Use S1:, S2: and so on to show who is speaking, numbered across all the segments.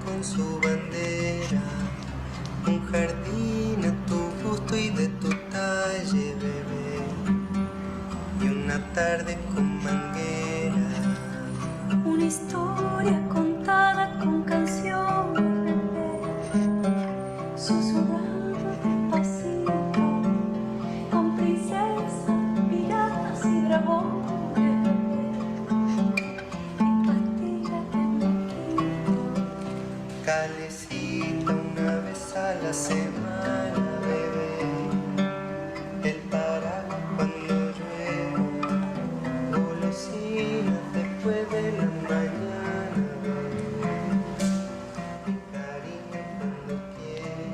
S1: con su bandera, un jardín a tu gusto y de tu talle, bebé, y una tarde con manguera.
S2: Una historia contada con canción, bebé, susurrando despacito, con princesas, piratas y dragones, bebé, y pastillas de mosquito.
S1: Calecita una vez a la semana, bebé, el paraguas cuando llueve, golosinas después de la mañana, bebé, mi cariño cuando quiera.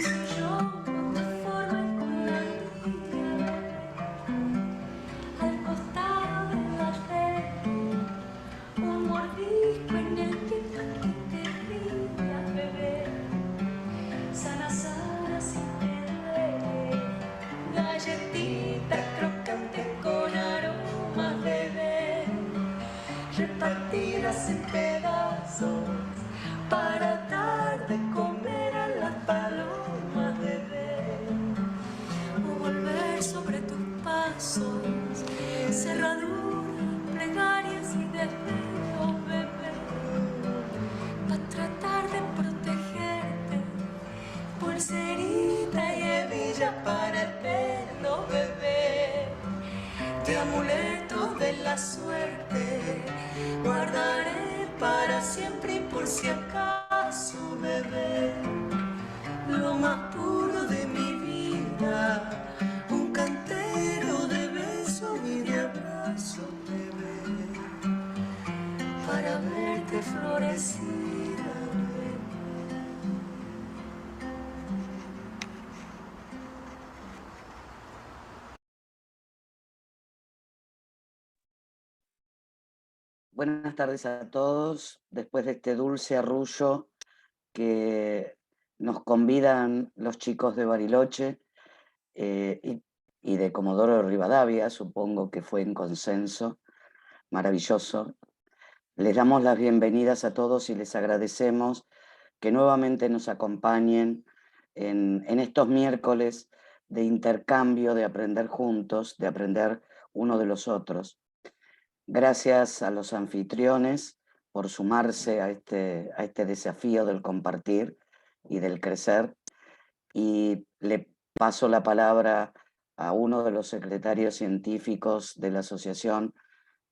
S2: Soy yo con la forma y con la mía, bebé, al costado de la fe, un mordisco en el pito que te brilla, bebé, sana, sana si te duele, galletita crocante con aromas, bebé, repartidas en pedazos para dar de comer a las palomas, bebé, o volver sobre tus pasos, cerraduras, plegarias y deseos, bebé, para tratar de protegerte, pulserita y hebilla para el pelo, bebé, de amuletos de la suerte guardaré para siempre y por si acaso, bebé, lo más puro de mi vida, un cantero de besos y de abrazos, bebé, para verte florecida, bebé.
S3: Buenas tardes a todos. Después de este dulce arrullo que nos convidan los chicos de Bariloche y de Comodoro Rivadavia, supongo que fue en consenso, maravilloso. Les damos las bienvenidas a todos y les agradecemos que nuevamente nos acompañen en estos miércoles de intercambio, de aprender juntos, de aprender uno de los otros. Gracias a los anfitriones por sumarse a este desafío del compartir y del crecer. Y le paso la palabra a uno de los secretarios científicos de la asociación,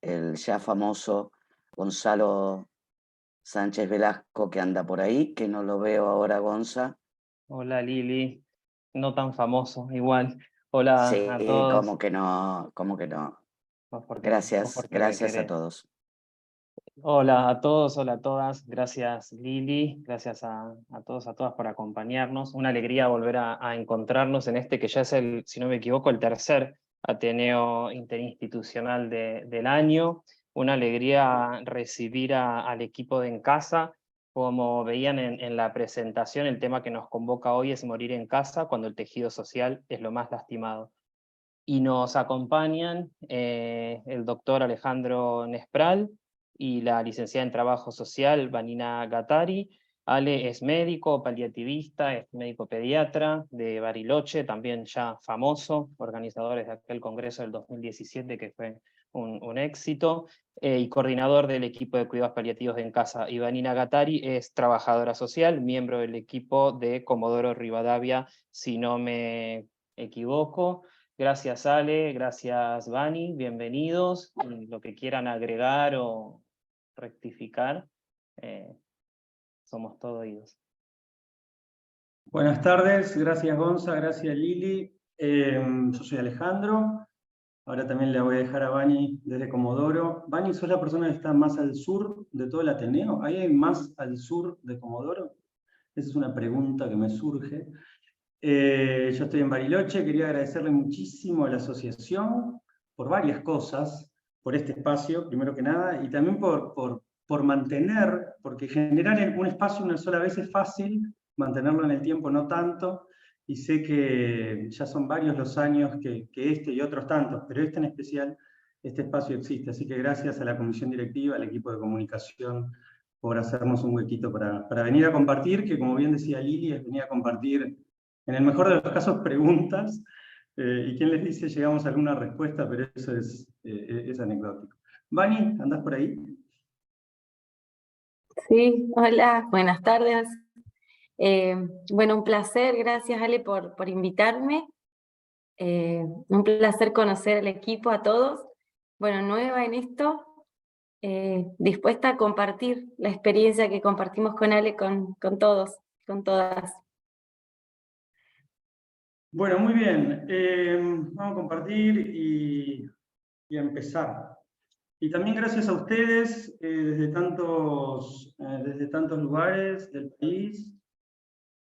S3: el ya famoso Gonzalo Sánchez Velasco, que anda por ahí, que no lo veo ahora, Gonza.
S4: Hola Lili, no tan famoso, igual. Hola
S3: Sí,
S4: a todos.
S3: como que no, como que no.
S4: Vos porque
S3: Gracias
S4: me
S3: a
S4: querés.
S3: todos.
S4: Hola a todos, hola a todas. Gracias Lili, gracias a todos, a todas por acompañarnos. Una alegría volver a encontrarnos en este que ya es el, si no me equivoco, el tercer Ateneo Interinstitucional del año. Una alegría recibir al equipo de En Casa. Como veían en la presentación, el tema que nos convoca hoy es morir en casa cuando el tejido social es lo más lastimado. Y nos acompañan el doctor Alejandro Nespral y la licenciada en Trabajo Social, Vanina Gattari. Ale es médico, paliativista, es médico pediatra de Bariloche, también ya famoso, organizadores de aquel congreso del 2017 que fue un éxito, y coordinador del equipo de cuidados paliativos de En Casa. Y Vanina Gattari es trabajadora social, miembro del equipo de Comodoro Rivadavia, si no me equivoco. Gracias Ale, gracias Vani, bienvenidos. Y lo que quieran agregar o rectificar, somos todo oídos.
S5: Buenas tardes, gracias Gonza, gracias Lili. Yo soy Alejandro, ahora también le voy a dejar a Vani desde Comodoro. Vani, ¿sos la persona que está más al sur de todo el Ateneo? ¿Hay más al sur de Comodoro? Esa es una pregunta que me surge. Yo estoy en Bariloche, quería agradecerle muchísimo a la asociación por varias cosas, por este espacio, primero que nada, y también por mantener, porque generar un espacio una sola vez es fácil, mantenerlo en el tiempo no tanto, y sé que ya son varios los años que este y otros tantos, pero este en especial, este espacio existe, así que gracias a la comisión directiva, al equipo de comunicación, por hacernos un huequito para venir a compartir, que como bien decía Lili, es venir a compartir, en el mejor de los casos, preguntas, y quién les dice llegamos a alguna respuesta, pero eso es anecdótico. Vani, ¿andás por ahí?
S6: Sí, hola, buenas tardes. Bueno, un placer, gracias Ale por invitarme. Un placer conocer al equipo, a todos. Bueno, nueva en esto, dispuesta a compartir la experiencia que compartimos con Ale, con todos, con todas.
S5: Bueno, muy bien. Vamos a compartir y a empezar. Y también gracias a ustedes desde tantos lugares del país,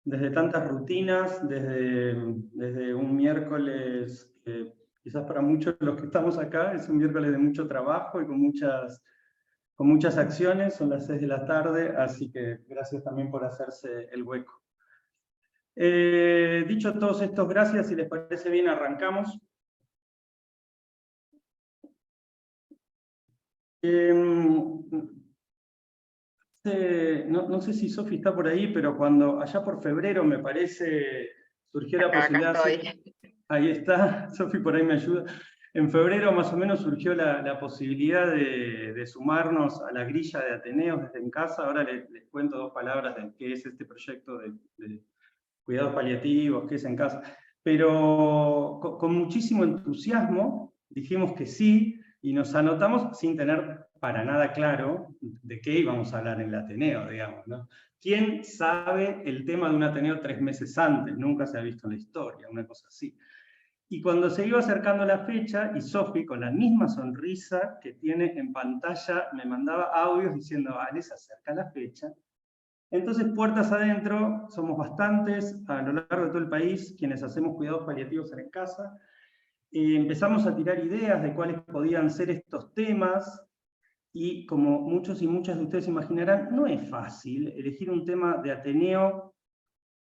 S5: desde tantas rutinas, desde un miércoles que quizás para muchos de los que estamos acá es un miércoles de mucho trabajo y con muchas acciones, son las 6 de la tarde, así que gracias también por hacerse el hueco. Dicho todos estos gracias, si les parece bien, arrancamos. No sé si Sofi está por ahí, pero cuando allá por febrero, me parece, surgió la posibilidad...
S7: Acá estoy.
S5: Ahí está, Sofi por ahí me ayuda. En febrero más o menos surgió la posibilidad de sumarnos a la grilla de Ateneos desde en casa. Ahora les cuento 2 palabras de qué es este proyecto de cuidados paliativos, qué es en casa. Pero con muchísimo entusiasmo dijimos que sí, y nos anotamos sin tener para nada claro de qué íbamos a hablar en el Ateneo, digamos, ¿no? ¿Quién sabe el tema de un Ateneo 3 meses antes? Nunca se ha visto en la historia, una cosa así. Y cuando se iba acercando la fecha, y Sofi, con la misma sonrisa que tiene en pantalla, me mandaba audios diciendo, vale, se acerca la fecha. Entonces, puertas adentro, somos bastantes a lo largo de todo el país quienes hacemos cuidados paliativos en casa. Empezamos a tirar ideas de cuáles podían ser estos temas, y como muchos y muchas de ustedes imaginarán, no es fácil elegir un tema de Ateneo,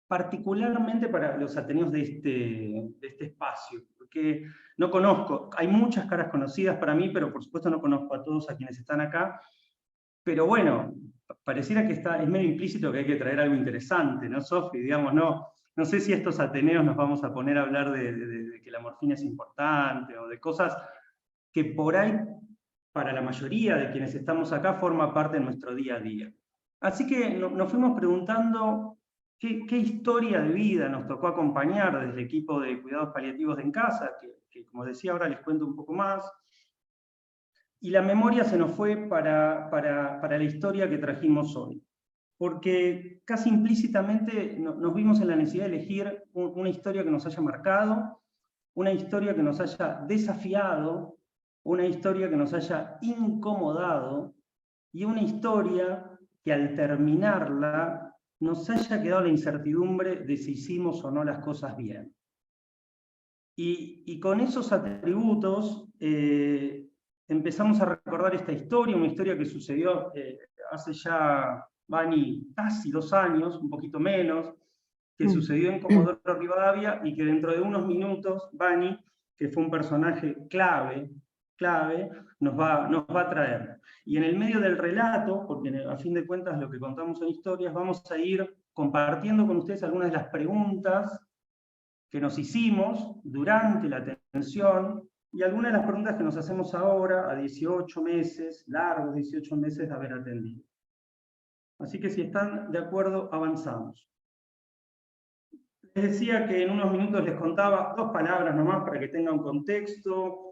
S5: particularmente para los Ateneos de este espacio, porque no conozco, hay muchas caras conocidas para mí, pero por supuesto no conozco a todos a quienes están acá, pero bueno, pareciera que es medio implícito que hay que traer algo interesante, ¿no, Sofi? Digamos, no sé si estos Ateneos nos vamos a poner a hablar de que la morfina es importante, o de cosas que por ahí, para la mayoría de quienes estamos acá, forma parte de nuestro día a día. Así que nos fuimos preguntando qué historia de vida nos tocó acompañar desde el equipo de cuidados paliativos de En Casa, que como decía ahora les cuento un poco más. Y la memoria se nos fue para la historia que trajimos hoy. Porque casi implícitamente nos vimos en la necesidad de elegir una historia que nos haya marcado, una historia que nos haya desafiado, una historia que nos haya incomodado, y una historia que al terminarla nos haya quedado la incertidumbre de si hicimos o no las cosas bien. Y con esos atributos empezamos a recordar esta historia, una historia que sucedió hace ya, Vani, casi 2 años, un poquito menos, que sucedió en Comodoro Rivadavia, y que dentro de unos minutos, Vani, que fue un personaje clave, nos va a traer. Y en el medio del relato, porque a fin de cuentas lo que contamos en historias, vamos a ir compartiendo con ustedes algunas de las preguntas que nos hicimos durante la atención, y algunas de las preguntas que nos hacemos ahora, a 18 meses, largos 18 meses de haber atendido. Así que si están de acuerdo, avanzamos. Les decía que en unos minutos les contaba 2 palabras nomás para que tengan un contexto.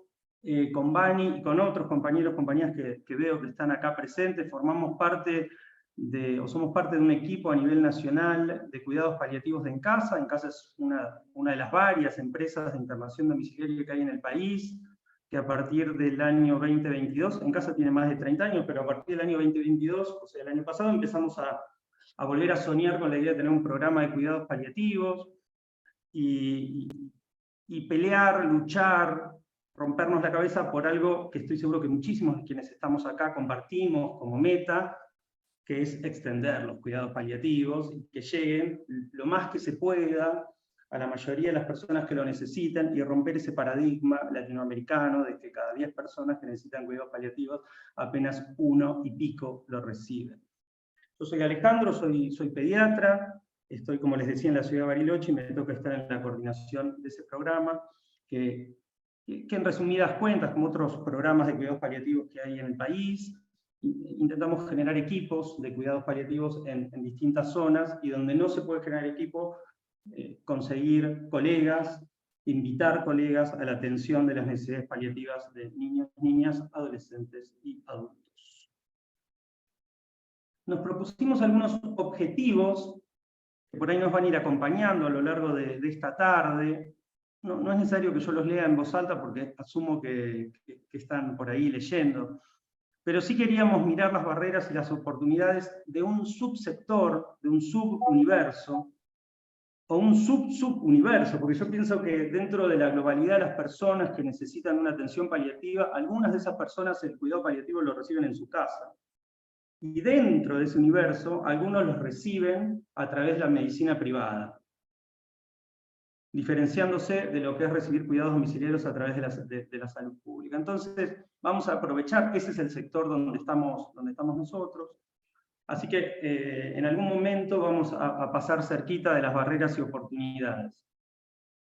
S5: Con Vani y con otros compañeros, compañeras que veo que están acá presentes, somos parte de un equipo a nivel nacional de cuidados paliativos de En Casa. En Casa es una de las varias empresas de internación domiciliaria que hay en el país, que a partir del año 2022, En Casa tiene más de 30 años, pero a partir del año 2022, o sea, el año pasado, empezamos a volver a soñar con la idea de tener un programa de cuidados paliativos, y pelear, luchar, rompernos la cabeza por algo que estoy seguro que muchísimos de quienes estamos acá compartimos como meta, que es extender los cuidados paliativos y que lleguen lo más que se pueda a la mayoría de las personas que lo necesitan, y romper ese paradigma latinoamericano de que cada 10 personas que necesitan cuidados paliativos, apenas 1 y pico lo reciben. Yo soy Alejandro, soy pediatra, estoy, como les decía, en la ciudad de Bariloche y me toca estar en la coordinación de ese programa, que en resumidas cuentas, como otros programas de cuidados paliativos que hay en el país, intentamos generar equipos de cuidados paliativos en distintas zonas, y donde no se puede generar equipo, conseguir colegas, invitar colegas a la atención de las necesidades paliativas de niños, niñas, adolescentes y adultos. Nos propusimos algunos objetivos que por ahí nos van a ir acompañando a lo largo de esta tarde. No es necesario que yo los lea en voz alta porque asumo que están por ahí leyendo, pero sí queríamos mirar las barreras y las oportunidades de un subsector, de un subuniverso, o un subuniverso, porque yo pienso que dentro de la globalidad de las personas que necesitan una atención paliativa, algunas de esas personas el cuidado paliativo lo reciben en su casa. Y dentro de ese universo, algunos los reciben a través de la medicina privada, diferenciándose de lo que es recibir cuidados domiciliarios a través de la salud pública. Entonces, vamos a aprovechar, ese es el sector donde estamos nosotros, así que en algún momento vamos a pasar cerquita de las barreras y oportunidades.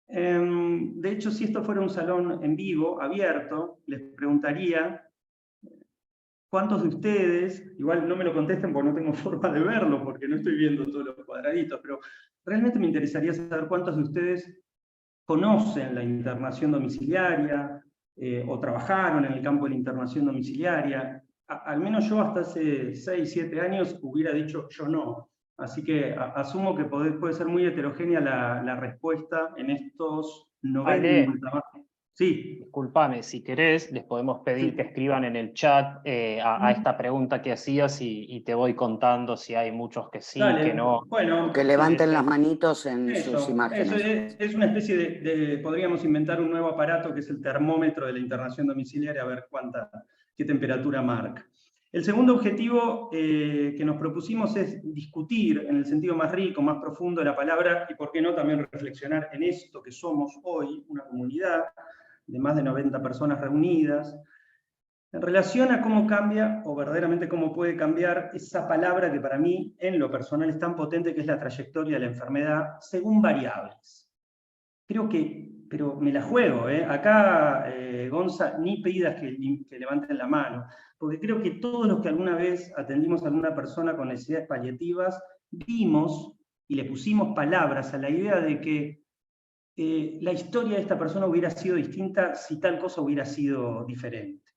S5: De hecho, si esto fuera un salón en vivo, abierto, les preguntaría ¿cuántos de ustedes, igual no me lo contesten porque no tengo forma de verlo, porque no estoy viendo todos los cuadraditos, pero realmente me interesaría saber cuántos de ustedes conocen la internación domiciliaria o trabajaron en el campo de la internación domiciliaria? Al menos yo hasta hace 6, 7 años hubiera dicho yo no. Así que asumo que puede ser muy heterogénea la respuesta en estos 90. Sí.
S4: Disculpame, si querés, les podemos pedir que escriban en el chat a esta pregunta que hacías y te voy contando si hay muchos que sí,
S5: Dale.
S4: que no.
S3: Bueno, que levanten las manitos en sus imágenes.
S5: Eso es una especie de, podríamos inventar un nuevo aparato que es el termómetro de la internación domiciliaria, a ver qué temperatura marca. El segundo objetivo que nos propusimos es discutir en el sentido más rico, más profundo de la palabra, y por qué no también reflexionar en esto que somos hoy, una comunidad de más de 90 personas reunidas, en relación a cómo cambia, o verdaderamente cómo puede cambiar, esa palabra que para mí, en lo personal, es tan potente, que es la trayectoria de la enfermedad, según variables. Creo que, pero me la juego, acá, Gonza, ni pidas que levanten la mano, porque creo que todos los que alguna vez atendimos a alguna persona con necesidades paliativas, vimos y le pusimos palabras a la idea de que la historia de esta persona hubiera sido distinta si tal cosa hubiera sido diferente.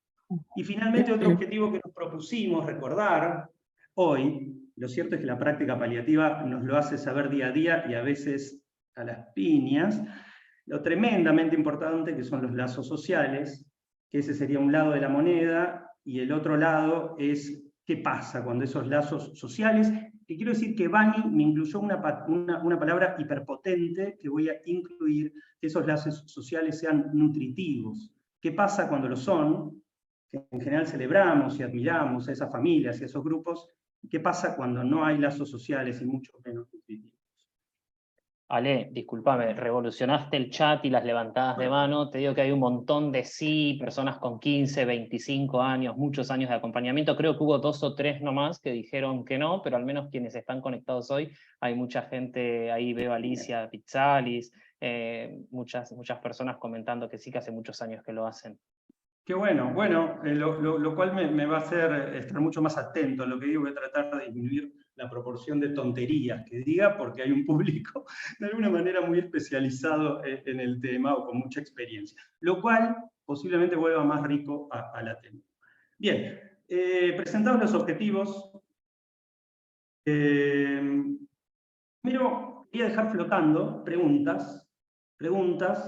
S5: Y finalmente otro objetivo que nos propusimos recordar hoy, lo cierto es que la práctica paliativa nos lo hace saber día a día y a veces a las piñas, lo tremendamente importante que son los lazos sociales, que ese sería un lado de la moneda, y el otro lado es qué pasa cuando esos lazos sociales, que quiero decir que Bani me incluyó una palabra hiperpotente que voy a incluir, que esos lazos sociales sean nutritivos. ¿Qué pasa cuando lo son? Que en general celebramos y admiramos a esas familias y a esos grupos. ¿Qué pasa cuando no hay lazos sociales y mucho menos nutritivos?
S4: Ale, discúlpame, revolucionaste el chat y las levantadas de mano. Te digo que hay un montón de sí, personas con 15, 25 años, muchos años de acompañamiento. Creo que hubo 2 o 3 nomás que dijeron que no, pero al menos quienes están conectados hoy, hay mucha gente, ahí veo a Alicia Pizzalis, muchas personas comentando que sí, que hace muchos años que lo hacen.
S5: Qué bueno, lo cual me va a hacer estar mucho más atento a lo que digo, voy a tratar de disminuir la proporción de tonterías que diga, porque hay un público de alguna manera muy especializado en el tema o con mucha experiencia, lo cual posiblemente vuelva más rico a la tema. Bien, presentados los objetivos, primero voy a dejar flotando preguntas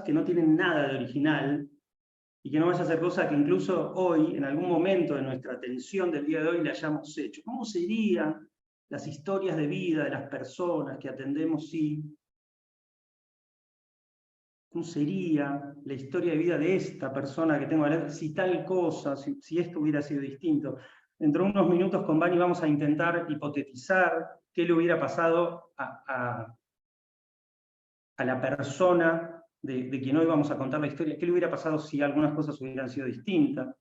S5: que no tienen nada de original, y que no vaya a ser cosa que incluso hoy, en algún momento de nuestra atención del día de hoy, le hayamos hecho. ¿Cómo serían las historias de vida de las personas que atendemos si? ¿Cómo sería la historia de vida de esta persona que tengo delante si tal cosa, si esto hubiera sido distinto? Dentro de unos minutos con Bani vamos a intentar hipotetizar qué le hubiera pasado a la persona de quien hoy vamos a contar la historia, qué le hubiera pasado si algunas cosas hubieran sido distintas.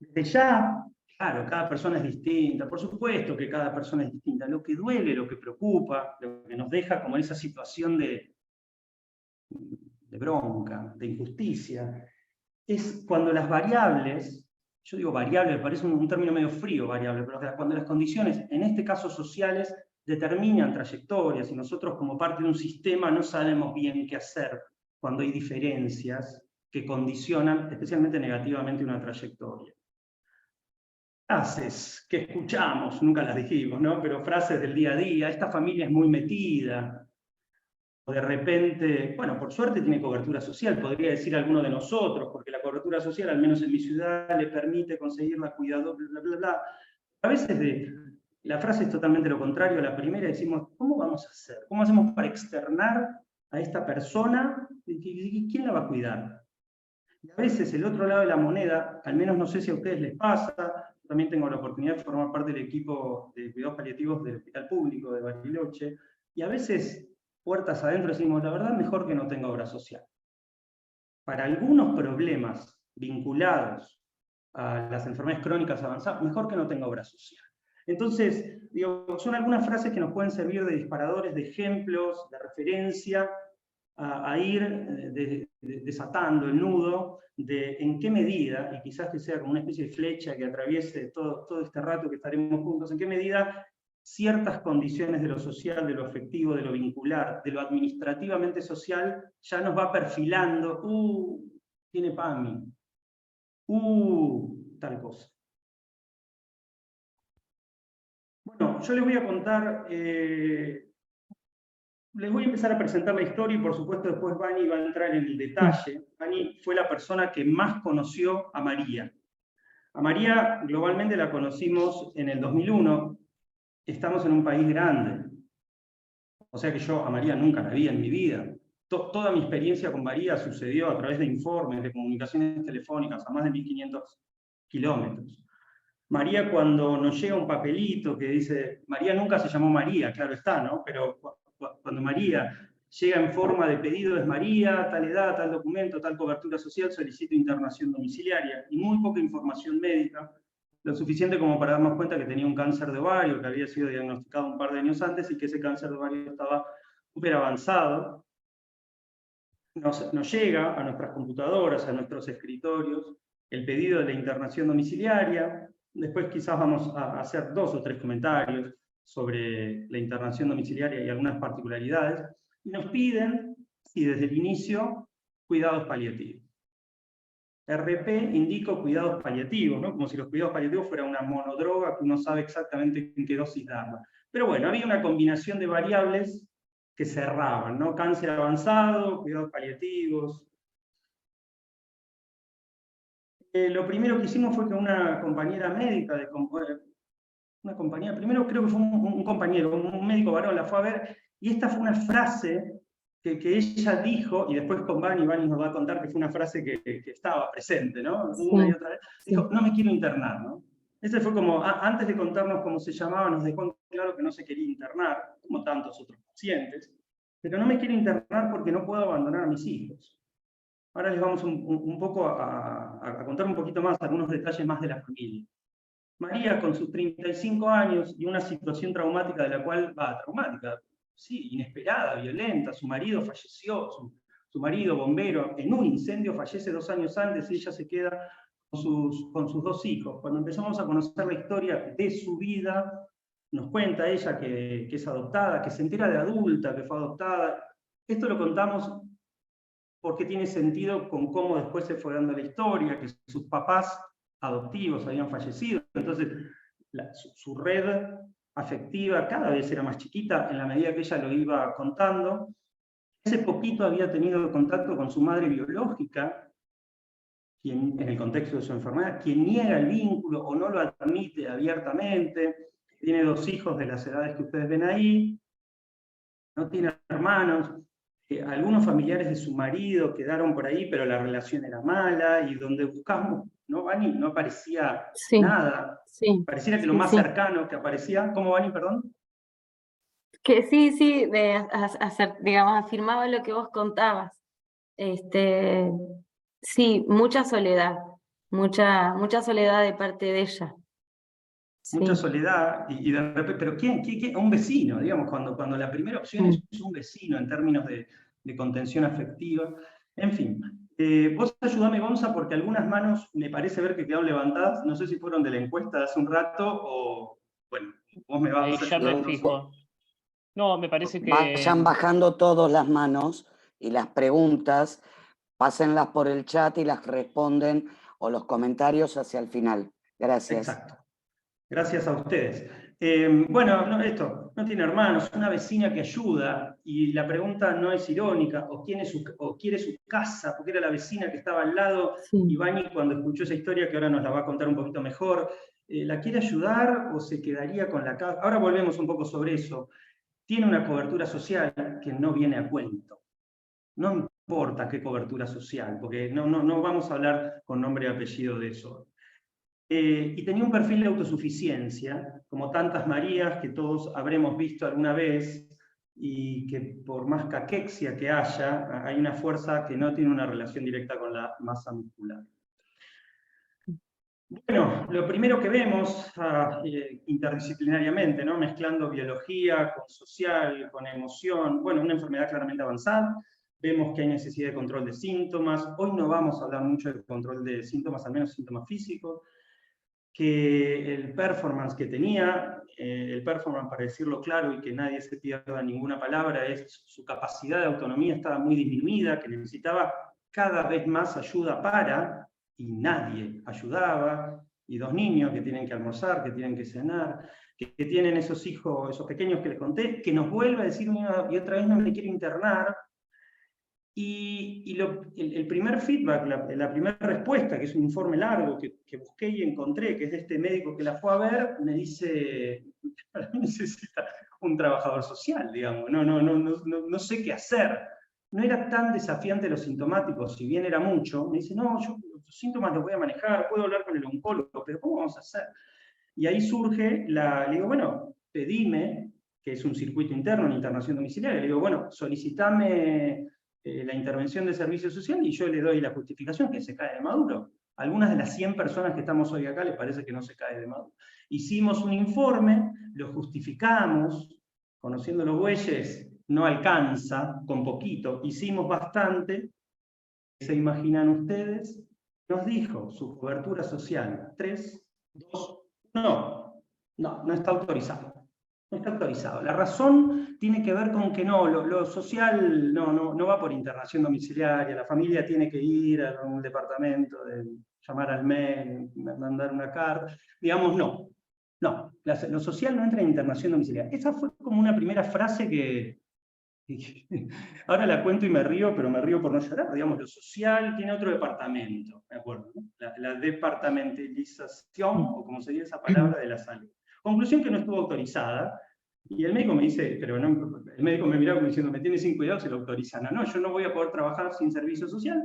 S5: Desde ya claro, cada persona es distinta, por supuesto que cada persona es distinta. Lo que duele, lo que preocupa, lo que nos deja como esa situación de bronca, de injusticia, es cuando las variables, yo digo variable, me parece un término medio frío, variable, pero cuando las condiciones, en este caso sociales, determinan trayectorias y nosotros como parte de un sistema no sabemos bien qué hacer cuando hay diferencias que condicionan especialmente negativamente una trayectoria. Frases que escuchamos, nunca las dijimos, ¿no? Pero frases del día a día, esta familia es muy metida, o de repente, bueno, por suerte tiene cobertura social, podría decir alguno de nosotros, porque la cobertura social, al menos en mi ciudad, le permite conseguir la cuidadora, bla, bla, bla. A veces la frase es totalmente lo contrario a la primera, decimos, ¿cómo vamos a hacer? ¿Cómo hacemos para externar a esta persona? ¿Quién la va a cuidar? Y a veces el otro lado de la moneda, al menos no sé si a ustedes les pasa, yo también tengo la oportunidad de formar parte del equipo de cuidados paliativos del Hospital Público de Bariloche, y a veces, puertas adentro, decimos, la verdad, mejor que no tenga obra social. Para algunos problemas vinculados a las enfermedades crónicas avanzadas, mejor que no tenga obra social. Entonces, digo, son algunas frases que nos pueden servir de disparadores, de ejemplos, de referencia, a ir desatando el nudo de en qué medida, y quizás que sea como una especie de flecha que atraviese todo este rato que estaremos juntos, en qué medida ciertas condiciones de lo social, de lo afectivo, de lo vincular, de lo administrativamente social, ya nos va perfilando, tiene PAMI, tal cosa. Bueno, yo les voy a contar, les voy a empezar a presentar la historia y por supuesto después Vani va a entrar en el detalle. Vani fue la persona que más conoció a María. A María globalmente la conocimos en el 2001, estamos en un país grande. O sea que yo a María nunca la vi en mi vida. Toda mi experiencia con María sucedió a través de informes, de comunicaciones telefónicas a más de 1500 kilómetros. María, cuando nos llega un papelito que dice, María nunca se llamó María, claro está, ¿no? Pero cuando María llega en forma de pedido, es María, tal edad, tal documento, tal cobertura social, solicito internación domiciliaria, y muy poca información médica, lo suficiente como para darnos cuenta que tenía un cáncer de ovario, que había sido diagnosticado un par de años antes, y que ese cáncer de ovario estaba súper avanzado. Nos llega a nuestras computadoras, a nuestros escritorios, el pedido de la internación domiciliaria. Después quizás vamos a hacer 2 o 3 comentarios sobre la internación domiciliaria y algunas particularidades. Y nos piden, si desde el inicio, cuidados paliativos. RP indico cuidados paliativos, ¿no? Como si los cuidados paliativos fueran una monodroga que uno sabe exactamente en qué dosis darla. Pero bueno, había una combinación de variables que cerraban, ¿no? Cáncer avanzado, cuidados paliativos. Lo primero que hicimos fue que una compañera médica, primero creo que fue un compañero, un médico varón, la fue a ver, y esta fue una frase que ella dijo, y después con Vani nos va a contar que fue una frase que estaba presente, ¿no?
S6: Sí,
S5: Una y otra vez. Dijo,
S6: sí.
S5: no me quiero internar, ¿no? Ese fue como, antes de contarnos cómo se llamaba, nos dejó claro que no se quería internar, como tantos otros pacientes, pero no me quiero internar porque no puedo abandonar a mis hijos. Ahora les vamos un poco a contar un poquito más, algunos detalles más de la familia. María, con sus 35 años y una situación traumática de la cual, traumática, sí, inesperada, violenta, su marido falleció, su marido bombero, en un incendio fallece 2 años antes y ella se queda con sus 2 hijos. Cuando empezamos a conocer la historia de su vida, nos cuenta ella que es adoptada, que se entera de adulta, que fue adoptada. Esto lo contamos porque tiene sentido con cómo después se fue dando la historia, que sus papás adoptivos habían fallecido, entonces su red afectiva cada vez era más chiquita en la medida que ella lo iba contando. Hace poquito había tenido contacto con su madre biológica, quien, en el contexto de su enfermedad, quien niega el vínculo o no lo admite abiertamente, tiene 2 hijos de las edades que ustedes ven ahí, no tiene hermanos. Algunos familiares de su marido quedaron por ahí, pero la relación era mala, y donde buscamos, ¿no, Vani? No aparecía nada.
S6: Sí,
S5: Pareciera que lo más cercano que aparecía... ¿Cómo, Vani, perdón?
S6: Que sí, digamos, afirmaba lo que vos contabas. Sí, mucha soledad de parte de ella.
S5: mucha soledad, y de repente, pero ¿quién? Un vecino, digamos, cuando la primera opción es un vecino en términos de contención afectiva. En fin, vos ayudame, Gonza, porque algunas manos me parece ver que quedaron levantadas, no sé si fueron de la encuesta de hace un rato, o, bueno, vos me vas
S4: ya me
S5: ayudando.
S4: fijo. No, me parece que...
S3: Vayan bajando todas las manos y las preguntas, pásenlas por el chat y las responden o los comentarios hacia el final. Gracias.
S5: Exacto. Gracias a ustedes. Bueno, esto, no tiene hermanos, una vecina que ayuda, y la pregunta no es irónica, o quiere su casa, porque era la vecina que estaba al lado, y Vani, cuando escuchó esa historia, que ahora nos la va a contar un poquito mejor, ¿la quiere ayudar o se quedaría con la casa? Ahora volvemos un poco sobre eso. Tiene una cobertura social que no viene a cuento. No importa qué cobertura social, porque no vamos a hablar con nombre y apellido de eso. Y tenía un perfil de autosuficiencia, como tantas Marías que todos habremos visto alguna vez, y que por más caquexia que haya, hay una fuerza que no tiene una relación directa con la masa muscular. Bueno, lo primero que vemos interdisciplinariamente, ¿no? Mezclando biología con social, con emoción, bueno, una enfermedad claramente avanzada. Vemos que hay necesidad de control de síntomas. Hoy no vamos a hablar mucho de control de síntomas, al menos síntomas físicos. Que el performance que tenía, el performance, para decirlo claro y que nadie se pierda ninguna palabra, es su capacidad de autonomía estaba muy disminuida, que necesitaba cada vez más ayuda para, y nadie ayudaba, y 2 niños que tienen que almorzar, que tienen que cenar, que tienen esos hijos, esos pequeños que les conté, que nos vuelve a decir una y otra vez no me quiero internar. Y el primer feedback, la primera respuesta, que es un informe largo que busqué y encontré, que es de este médico que la fue a ver, me dice, para mí necesita un trabajador social, digamos, no sé qué hacer. No era tan desafiante los sintomáticos, si bien era mucho, me dice, no, yo los síntomas los voy a manejar, puedo hablar con el oncólogo, pero ¿cómo vamos a hacer? Y ahí surge, le digo, bueno, pedime, que es un circuito interno en internación domiciliaria, le digo, bueno, solicitame la intervención de servicio social y yo le doy la justificación, que se cae de maduro. Algunas de las 100 personas que estamos hoy acá les parece que no se cae de maduro. Hicimos un informe, lo justificamos, conociendo los bueyes no alcanza, con poquito, hicimos bastante. ¿Se imaginan ustedes? Nos dijo su cobertura social, 3, 2, no está autorizado. No está autorizado. La razón tiene que ver con que lo social no va por internación domiciliaria, la familia tiene que ir a un departamento, llamar al mail, mandar una carta, digamos, no, lo social no entra en internación domiciliaria. Esa fue como una primera frase que ahora la cuento y me río, pero me río por no llorar, digamos, lo social tiene otro departamento, ¿de acuerdo? ¿No? La departamentalización, o como sería esa palabra, de la salud. Conclusión que no estuvo autorizada, y el médico me dice, pero no, el médico me miraba como diciendo, me tiene sin cuidado si lo autorizan. No, yo no voy a poder trabajar sin servicio social,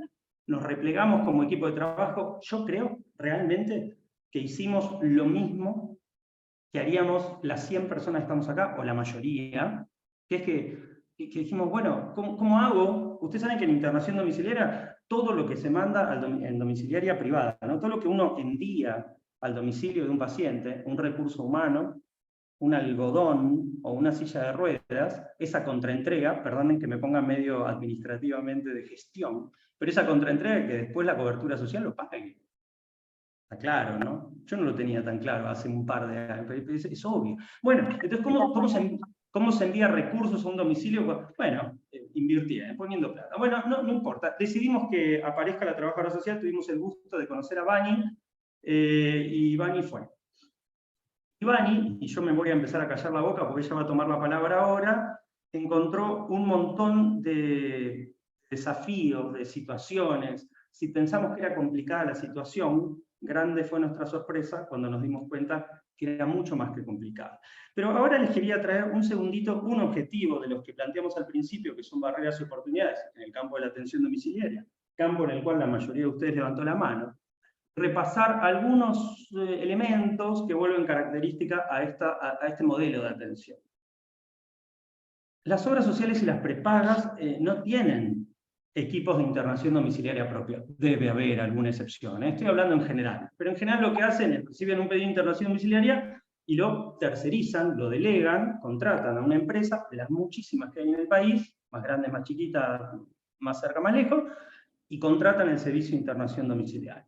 S5: nos replegamos como equipo de trabajo. Yo creo realmente que hicimos lo mismo que haríamos las 100 personas que estamos acá, o la mayoría, que es que dijimos, bueno, ¿cómo hago? Ustedes saben que en internación domiciliaria, todo lo que se manda en domiciliaria privada, ¿no? Todo lo que uno envía al domicilio de un paciente, un recurso humano, un algodón o una silla de ruedas, esa contraentrega, perdonen que me ponga medio administrativamente de gestión, pero esa contraentrega que después la cobertura social lo pague. Está claro, ¿no? Yo no lo tenía tan claro hace un par de años, pero es obvio. Bueno, entonces, ¿cómo se envía recursos a un domicilio? Bueno, invirtiendo, poniendo plata. Bueno, no importa. Decidimos que aparezca la trabajadora social, tuvimos el gusto de conocer a Vani, y Vani fue. Y Vani, y yo me voy a empezar a callar la boca porque ella va a tomar la palabra ahora, encontró un montón de desafíos, de situaciones. Si pensamos que era complicada la situación, grande fue nuestra sorpresa cuando nos dimos cuenta que era mucho más que complicada. Pero ahora les quería traer un segundito un objetivo de los que planteamos al principio, que son barreras y oportunidades en el campo de la atención domiciliaria, campo en el cual la mayoría de ustedes levantó la mano. Repasar algunos elementos que vuelven característica a este modelo de atención. Las obras sociales y las prepagas no tienen equipos de internación domiciliaria propia. Debe haber alguna excepción, estoy hablando en general. Pero en general lo que hacen es, reciben un pedido de internación domiciliaria y lo tercerizan, lo delegan, contratan a una empresa, de las muchísimas que hay en el país, más grande, más chiquita, más cerca, más lejos, y contratan el servicio de internación domiciliaria.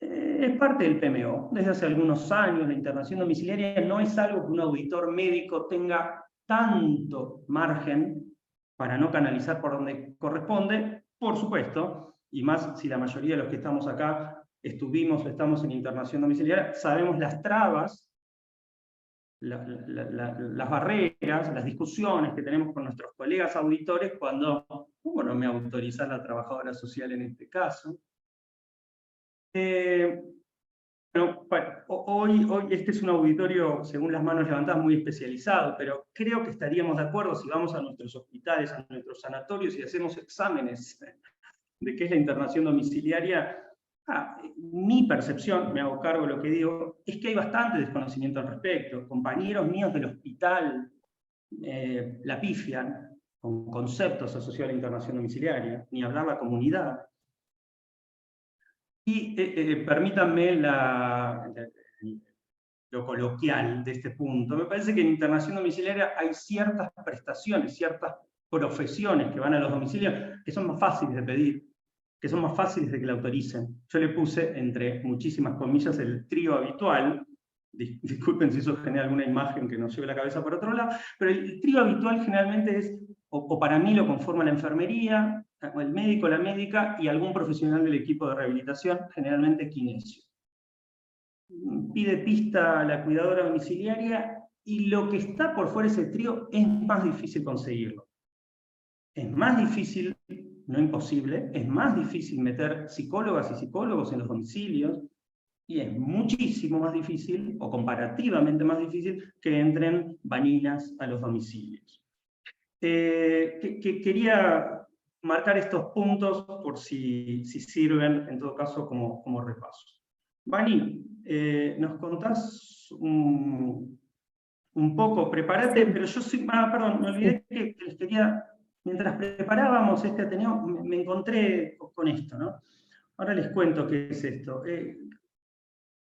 S5: Es parte del PMO. Desde hace algunos años la internación domiciliaria no es algo que un auditor médico tenga tanto margen para no canalizar por donde corresponde, por supuesto, y más si la mayoría de los que estamos acá estuvimos o estamos en internación domiciliaria, sabemos las trabas, las barreras, las discusiones que tenemos con nuestros colegas auditores cuando, ¿cómo no me autorizás la trabajadora social en este caso? Bueno, hoy este es un auditorio, según las manos levantadas, muy especializado, pero creo que estaríamos de acuerdo si vamos a nuestros hospitales, a nuestros sanatorios y hacemos exámenes de qué es la internación domiciliaria. Mi percepción, me hago cargo de lo que digo, es que hay bastante desconocimiento al respecto. Compañeros míos del hospital la pifian con conceptos asociados a la internación domiciliaria, ni hablar la comunidad. Y permítanme lo coloquial de este punto. Me parece que en internación domiciliaria hay ciertas prestaciones, ciertas profesiones que van a los domicilios que son más fáciles de pedir, que son más fáciles de que la autoricen. Yo le puse, entre muchísimas comillas, el trío habitual. Disculpen si eso genera alguna imagen que nos lleve la cabeza por otro lado, pero el trío habitual generalmente es, o para mí lo conforma la enfermería, el médico, la médica y algún profesional del equipo de rehabilitación, generalmente kinesio. Pide pista a la cuidadora domiciliaria y lo que está por fuera de ese trío es más difícil conseguirlo. Es más difícil, no imposible, es más difícil meter psicólogas y psicólogos en los domicilios y es muchísimo más difícil, o comparativamente más difícil, que entren bañinas a los domicilios. Quería marcar estos puntos por si sirven, en todo caso, como repaso. Vani, ¿nos contás un poco? Prepárate, sí. Pero yo soy... perdón, me olvidé que les quería... Mientras preparábamos este Ateneo, me encontré con esto, ¿no? Ahora les cuento qué es esto.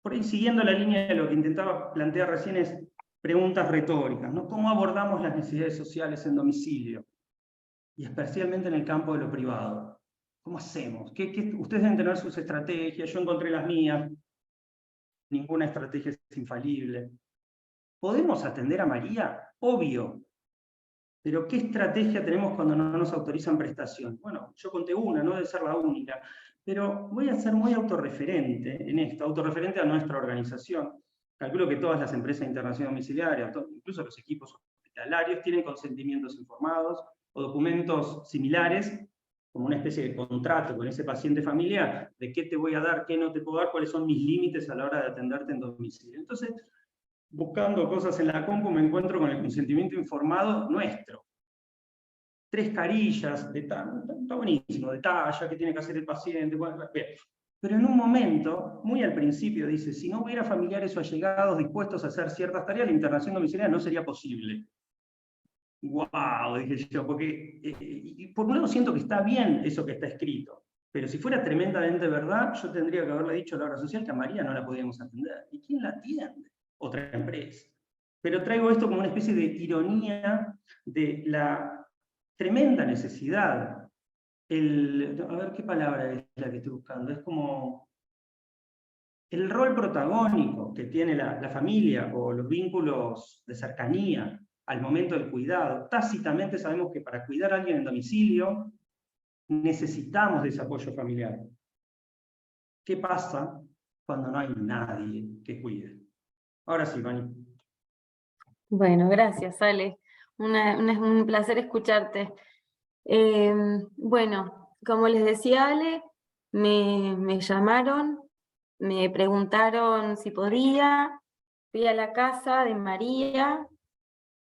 S5: Por ahí, siguiendo la línea de lo que intentaba plantear recién, es preguntas retóricas, ¿no? ¿Cómo abordamos las necesidades sociales en domicilio? Y especialmente en el campo de lo privado. ¿Cómo hacemos? Ustedes deben tener sus estrategias, yo encontré las mías. Ninguna estrategia es infalible. ¿Podemos atender a María? Obvio. Pero ¿qué estrategia tenemos cuando no nos autorizan prestación? Bueno, yo conté una, no debe ser la única. Pero voy a ser muy autorreferente en esto, autorreferente a nuestra organización. Calculo que todas las empresas de internación domiciliaria, incluso los equipos hospitalarios, tienen consentimientos informados o documentos similares, como una especie de contrato con ese paciente familiar, de qué te voy a dar, qué no te puedo dar, cuáles son mis límites a la hora de atenderte en domicilio. Entonces, buscando cosas en la compu, me encuentro con el consentimiento informado nuestro. 3 carillas, está buenísimo, de talla, qué tiene que hacer el paciente. Bueno, bien. Pero en un momento, muy al principio, dice, si no hubiera familiares o allegados dispuestos a hacer ciertas tareas, la internación domiciliaria no sería posible. ¡Wow! Dije yo, porque por un lado siento que está bien eso que está escrito, pero si fuera tremendamente verdad, yo tendría que haberle dicho a la obra social que a María no la podíamos atender. ¿Y quién la atiende? Otra empresa. Pero traigo esto como una especie de ironía de la tremenda necesidad. A ver qué palabra es la que estoy buscando. Es como el rol protagónico que tiene la familia o los vínculos de cercanía al momento del cuidado. Tácitamente sabemos que para cuidar a alguien en domicilio necesitamos de ese apoyo familiar. ¿Qué pasa cuando no hay nadie que cuide? Ahora sí, Vani.
S6: Bueno, gracias, Ale. Un placer escucharte. Bueno, como les decía Ale, me llamaron, me preguntaron si podía, fui a la casa de María.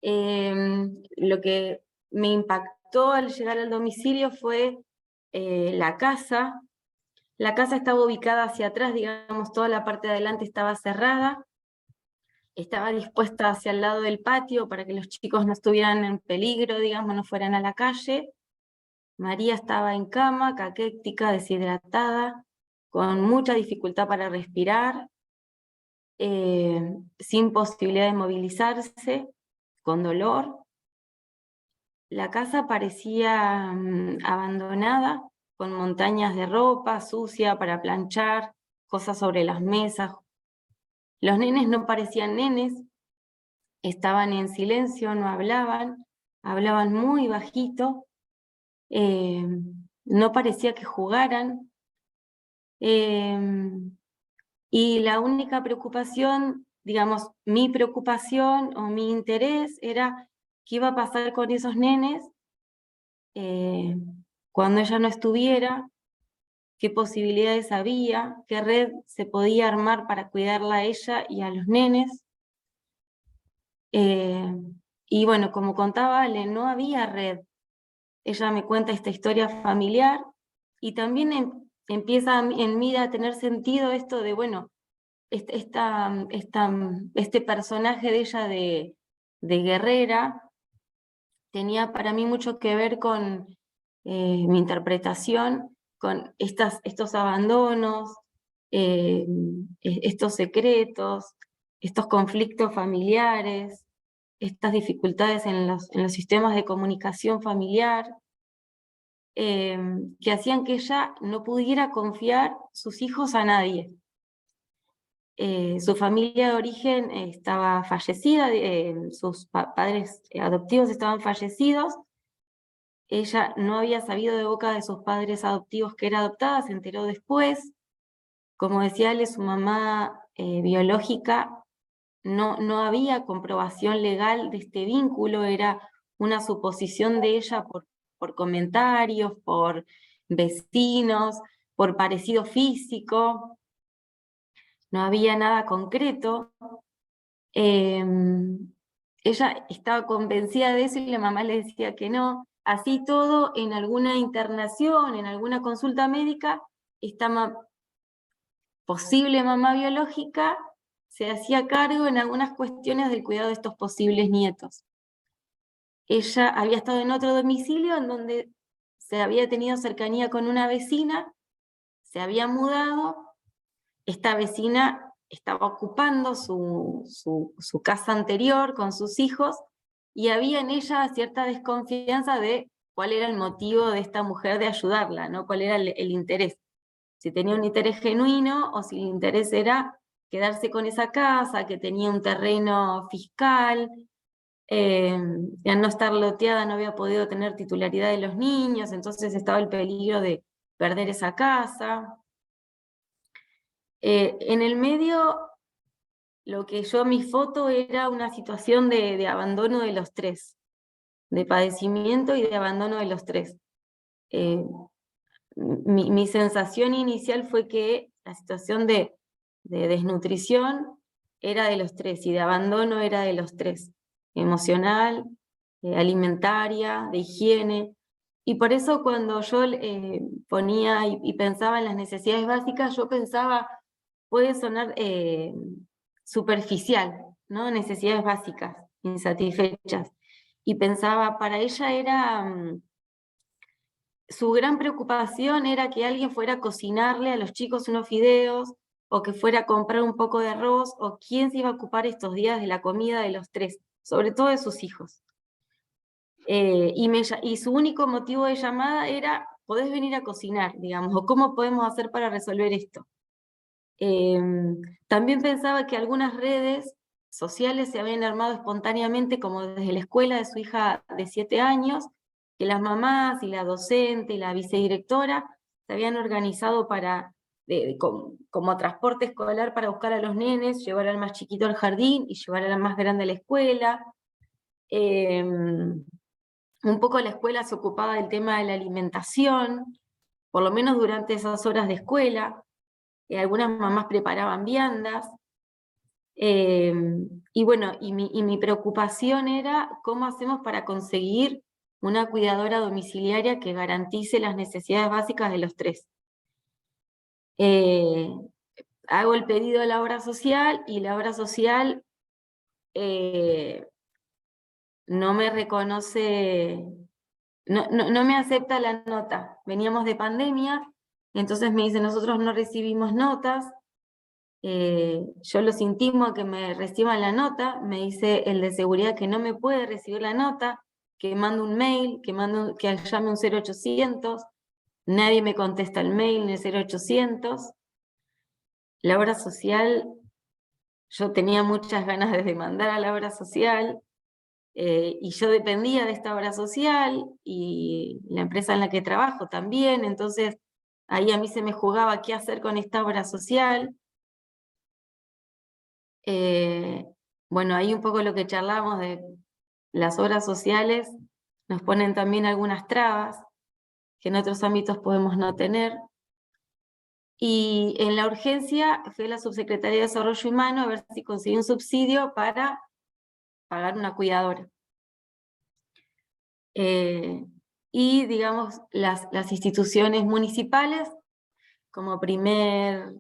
S6: Lo que me impactó al llegar al domicilio fue la casa. La casa estaba ubicada hacia atrás, digamos, toda la parte de adelante estaba cerrada. Estaba dispuesta hacia el lado del patio para que los chicos no estuvieran en peligro, digamos, no fueran a la calle. María estaba en cama, caquética, deshidratada, con mucha dificultad para respirar. sin posibilidad de movilizarse, con dolor. La casa parecía abandonada, con montañas de ropa sucia para planchar, cosas sobre las mesas. Los nenes no parecían nenes, estaban en silencio, no hablaban, hablaban muy bajito, no parecía que jugaran. Y la única preocupación, digamos, mi preocupación o mi interés era qué iba a pasar con esos nenes cuando ella no estuviera, qué posibilidades había, qué red se podía armar para cuidarla a ella y a los nenes. Y bueno, como contaba Ale, no había red. Ella me cuenta esta historia familiar y también empieza en mí a tener sentido esto de, bueno, este personaje de ella de guerrera tenía para mí mucho que ver con mi interpretación, con estos abandonos, estos secretos, estos conflictos familiares, estas dificultades en los sistemas de comunicación familiar, que hacían que ella no pudiera confiar sus hijos a nadie. Su familia de origen estaba fallecida, sus padres adoptivos estaban fallecidos. Ella no había sabido de boca de sus padres adoptivos que era adoptada, se enteró después. Como decía Ale, su mamá biológica, no había comprobación legal de este vínculo, era una suposición de ella por comentarios, por vecinos, por parecido físico. No había nada concreto. Ella estaba convencida de eso y la mamá le decía que no. Así todo, en alguna internación, en alguna consulta médica, esta posible mamá biológica se hacía cargo en algunas cuestiones del cuidado de estos posibles nietos. Ella había estado en otro domicilio en donde se había tenido cercanía con una vecina, se había mudado, esta vecina estaba ocupando su casa anterior con sus hijos y había en ella cierta desconfianza de cuál era el motivo de esta mujer de ayudarla, ¿no? Cuál era el interés. Si tenía un interés genuino o si el interés era quedarse con esa casa, que tenía un terreno fiscal, y al no estar loteada no había podido tener titularidad de los niños, entonces estaba el peligro de perder esa casa. En el medio, lo que mi foto era una situación de abandono de los tres, de padecimiento y de abandono de los tres. Mi sensación inicial fue que la situación de desnutrición era de los tres y de abandono era de los tres, emocional, alimentaria, de higiene. Y por eso cuando yo ponía y pensaba en las necesidades básicas, yo pensaba, puede sonar superficial, ¿no? Necesidades básicas, insatisfechas. Y pensaba, para ella era... su gran preocupación era que alguien fuera a cocinarle a los chicos unos fideos, o que fuera a comprar un poco de arroz, o quién se iba a ocupar estos días de la comida de los tres, sobre todo de sus hijos. Y su único motivo de llamada era, ¿podés venir a cocinar? Digamos, o ¿cómo podemos hacer para resolver esto? También pensaba que algunas redes sociales se habían armado espontáneamente, como desde la escuela de su hija de 7 años, que las mamás y la docente y la vicedirectora se habían organizado para, como transporte escolar para buscar a los nenes, llevar al más chiquito al jardín y llevar al más grande a la escuela. Un poco la escuela se ocupaba del tema de la alimentación, por lo menos durante esas horas de escuela. Algunas mamás preparaban viandas. Y bueno, mi preocupación era cómo hacemos para conseguir una cuidadora domiciliaria que garantice las necesidades básicas de los tres. Hago el pedido a la obra social y la obra social no me reconoce, no me acepta la nota. Veníamos de pandemia, entonces me dice, nosotros no recibimos notas. Yo los intimo a que me reciban la nota, me dice el de seguridad que no me puede recibir la nota, que mando un mail, que llame un 0800, nadie me contesta el mail ni el 0800. La obra social, yo tenía muchas ganas de demandar a la obra social, y yo dependía de esta obra social, y la empresa en la que trabajo también, entonces ahí a mí se me jugaba qué hacer con esta obra social. Bueno, ahí un poco lo que charlamos de las obras sociales, nos ponen también algunas trabas que en otros ámbitos podemos no tener. Y en la urgencia fui a la Subsecretaría de Desarrollo Humano a ver si conseguí un subsidio para pagar una cuidadora. Y digamos, las instituciones municipales, como primer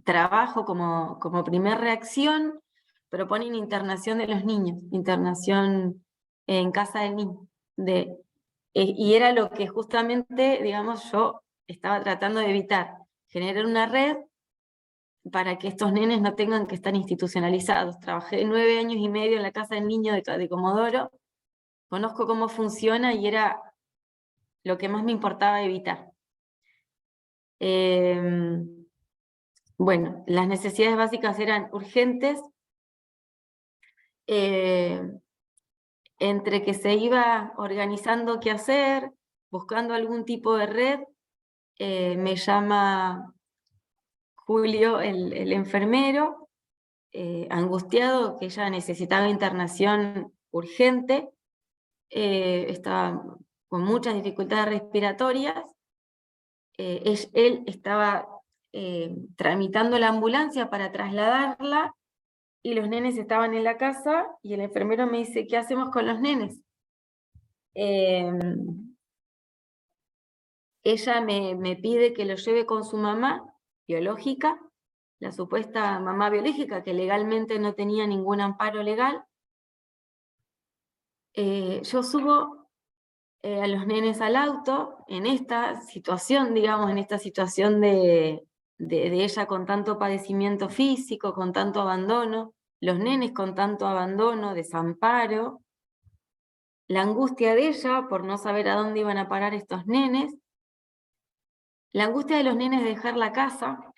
S6: trabajo, como primer reacción, proponen internación de los niños, internación en casa del niño. Y era lo que justamente, digamos, yo estaba tratando de evitar, generar una red para que estos nenes no tengan que estar institucionalizados. Trabajé 9 años y medio en la casa del niño de Comodoro, conozco cómo funciona y era lo que más me importaba evitar. Bueno, las necesidades básicas eran urgentes, entre que se iba organizando qué hacer, buscando algún tipo de red, me llama Julio, el enfermero, angustiado, que ella necesitaba internación urgente, estaba con muchas dificultades respiratorias, él estaba tramitando la ambulancia para trasladarla, y los nenes estaban en la casa, y el enfermero me dice, ¿qué hacemos con los nenes? Ella me pide que lo lleve con su mamá biológica, la supuesta mamá biológica, que legalmente no tenía ningún amparo legal. Yo subo a los nenes al auto, en esta situación, digamos, en esta situación de ella con tanto padecimiento físico, con tanto abandono, los nenes con tanto abandono, desamparo, la angustia de ella por no saber a dónde iban a parar estos nenes, la angustia de los nenes de dejar la casa,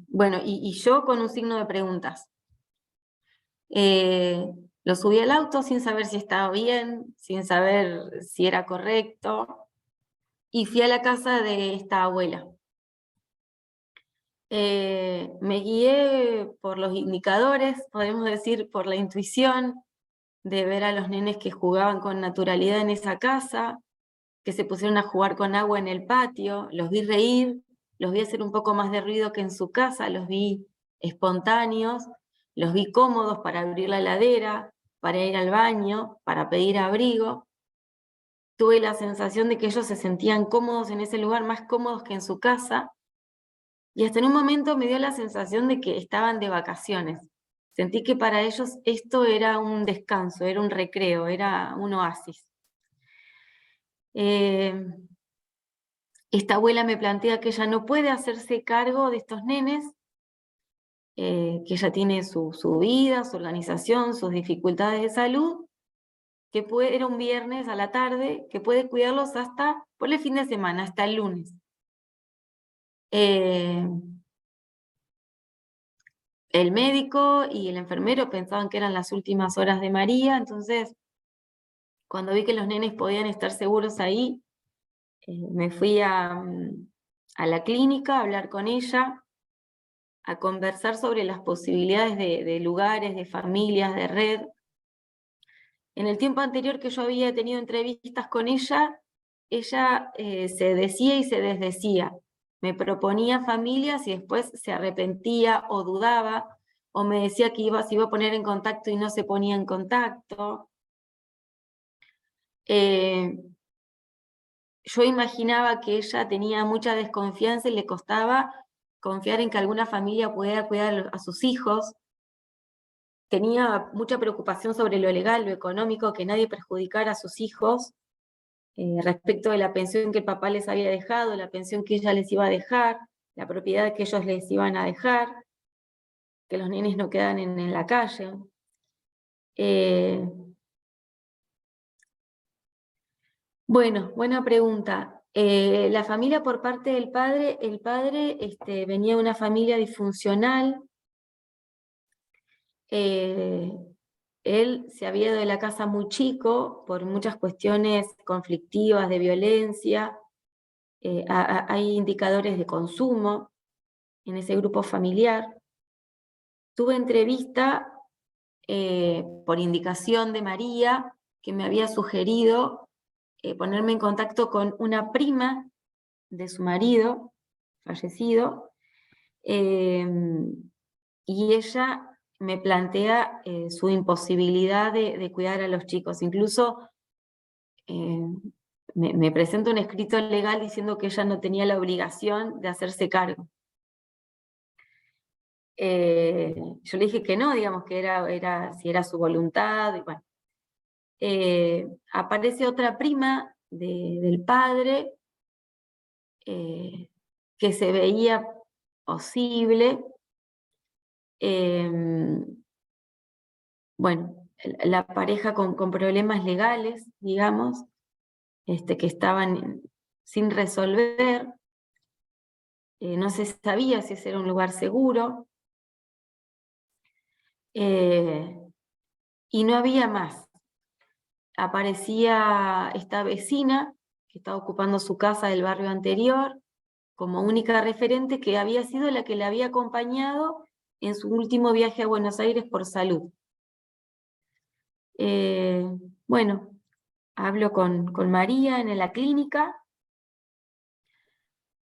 S6: bueno, y yo con un signo de preguntas. Lo subí al auto sin saber si estaba bien, sin saber si era correcto, y fui a la casa de esta abuela. Me guié por los indicadores, podemos decir por la intuición, de ver a los nenes que jugaban con naturalidad en esa casa, que se pusieron a jugar con agua en el patio, los vi reír, los vi hacer un poco más de ruido que en su casa, los vi espontáneos, los vi cómodos para abrir la heladera, para ir al baño, para pedir abrigo. Tuve la sensación de que ellos se sentían cómodos en ese lugar, más cómodos que en su casa, y hasta en un momento me dio la sensación de que estaban de vacaciones. Sentí que para ellos esto era un descanso, era un recreo, era un oasis. Esta abuela me plantea que ella no puede hacerse cargo de estos nenes, que ella tiene su vida, su organización, sus dificultades de salud, que era un viernes a la tarde, que puede cuidarlos hasta, por el fin de semana, hasta el lunes. El médico y el enfermero pensaban que eran las últimas horas de María, entonces cuando vi que los nenes podían estar seguros ahí, me fui a la clínica a hablar con ella, a conversar sobre las posibilidades de lugares, de familias, de red. En el tiempo anterior que yo había tenido entrevistas con ella se decía y se desdecía. Me proponía familias y después se arrepentía o dudaba, o me decía que se iba a poner en contacto y no se ponía en contacto. Yo imaginaba que ella tenía mucha desconfianza y le costaba confiar en que alguna familia pudiera cuidar a sus hijos. Tenía mucha preocupación sobre lo legal, lo económico, que nadie perjudicara a sus hijos, respecto de la pensión que el papá les había dejado, la pensión que ella les iba a dejar, la propiedad que ellos les iban a dejar, que los nenes no quedan en la calle. Bueno, buena pregunta. La familia por parte del padre, el padre venía de una familia disfuncional. Él se había ido de la casa muy chico por muchas cuestiones conflictivas, de violencia. Hay indicadores de consumo en ese grupo familiar. Tuve entrevista por indicación de María, que me había sugerido ponerme en contacto con una prima de su marido, fallecido, y ella me plantea su imposibilidad de cuidar a los chicos. Incluso me presenta un escrito legal diciendo que ella no tenía la obligación de hacerse cargo. Yo le dije que no, digamos que si era su voluntad. Y bueno. Aparece otra prima del padre que se veía posible. Bueno, la pareja con problemas legales, digamos, que estaban sin resolver. No se sabía si ese era un lugar seguro. Y no había más. Aparecía esta vecina que estaba ocupando su casa del barrio anterior como única referente, que había sido la que le había acompañado en su último viaje a Buenos Aires por salud. Bueno, hablo con María en la clínica,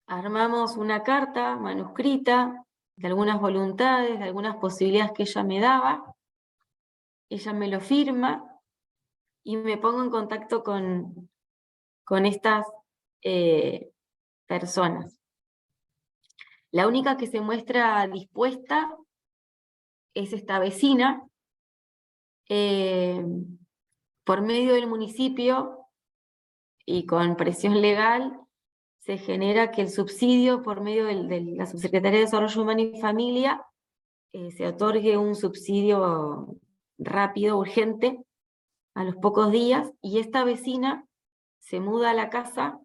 S6: armamos una carta manuscrita de algunas voluntades, de algunas posibilidades que ella me daba. Ella me lo firma y me pongo en contacto con estas personas. La única que se muestra dispuesta es esta vecina. Por medio del municipio y con presión legal se genera que el subsidio por medio de la Subsecretaría de Desarrollo Humano y Familia se otorgue un subsidio rápido, urgente, a los pocos días, y esta vecina se muda a la casa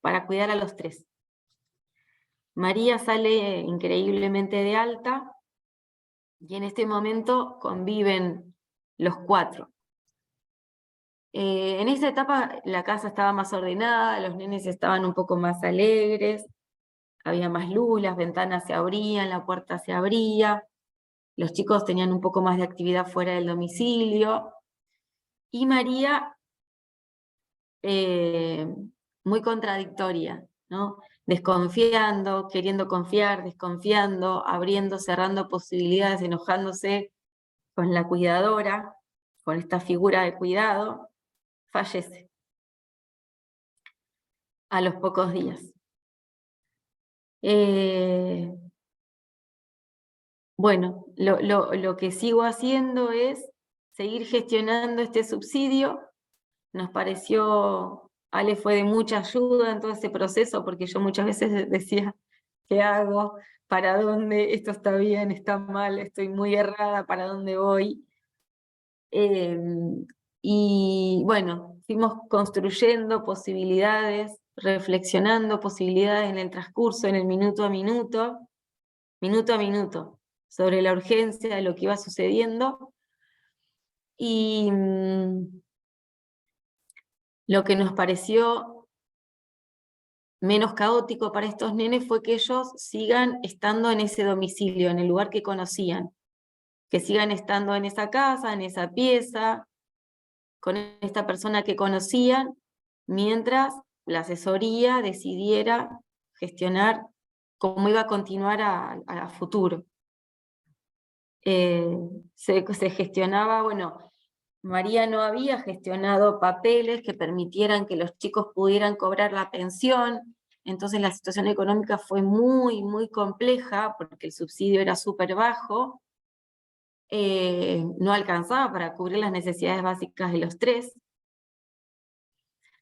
S6: para cuidar a los 3. María sale increíblemente de alta y en este momento conviven los 4. En esa etapa la casa estaba más ordenada, los nenes estaban un poco más alegres, había más luz, las ventanas se abrían, la puerta se abría, los chicos tenían un poco más de actividad fuera del domicilio, y María muy contradictoria, ¿no? Desconfiando, queriendo confiar, desconfiando, abriendo, cerrando posibilidades, enojándose con la cuidadora, con esta figura de cuidado. Fallece a los pocos días. Bueno, lo que sigo haciendo es seguir gestionando este subsidio. Nos pareció, Ale fue de mucha ayuda en todo ese proceso, porque yo muchas veces decía, ¿qué hago? ¿Para dónde? ¿Esto está bien? ¿Está mal? ¿Estoy muy errada? ¿Para dónde voy? Y bueno, fuimos construyendo posibilidades, reflexionando posibilidades en el transcurso, en el minuto a minuto, sobre la urgencia de lo que iba sucediendo. Y lo que nos pareció menos caótico para estos nenes fue que ellos sigan estando en ese domicilio, en el lugar que conocían, que sigan estando en esa casa, en esa pieza, con esta persona que conocían, mientras la asesoría decidiera gestionar cómo iba a continuar a futuro. Se gestionaba, bueno, María no había gestionado papeles que permitieran que los chicos pudieran cobrar la pensión, entonces la situación económica fue muy, muy compleja, porque el subsidio era súper bajo, no alcanzaba para cubrir las necesidades básicas de los 3.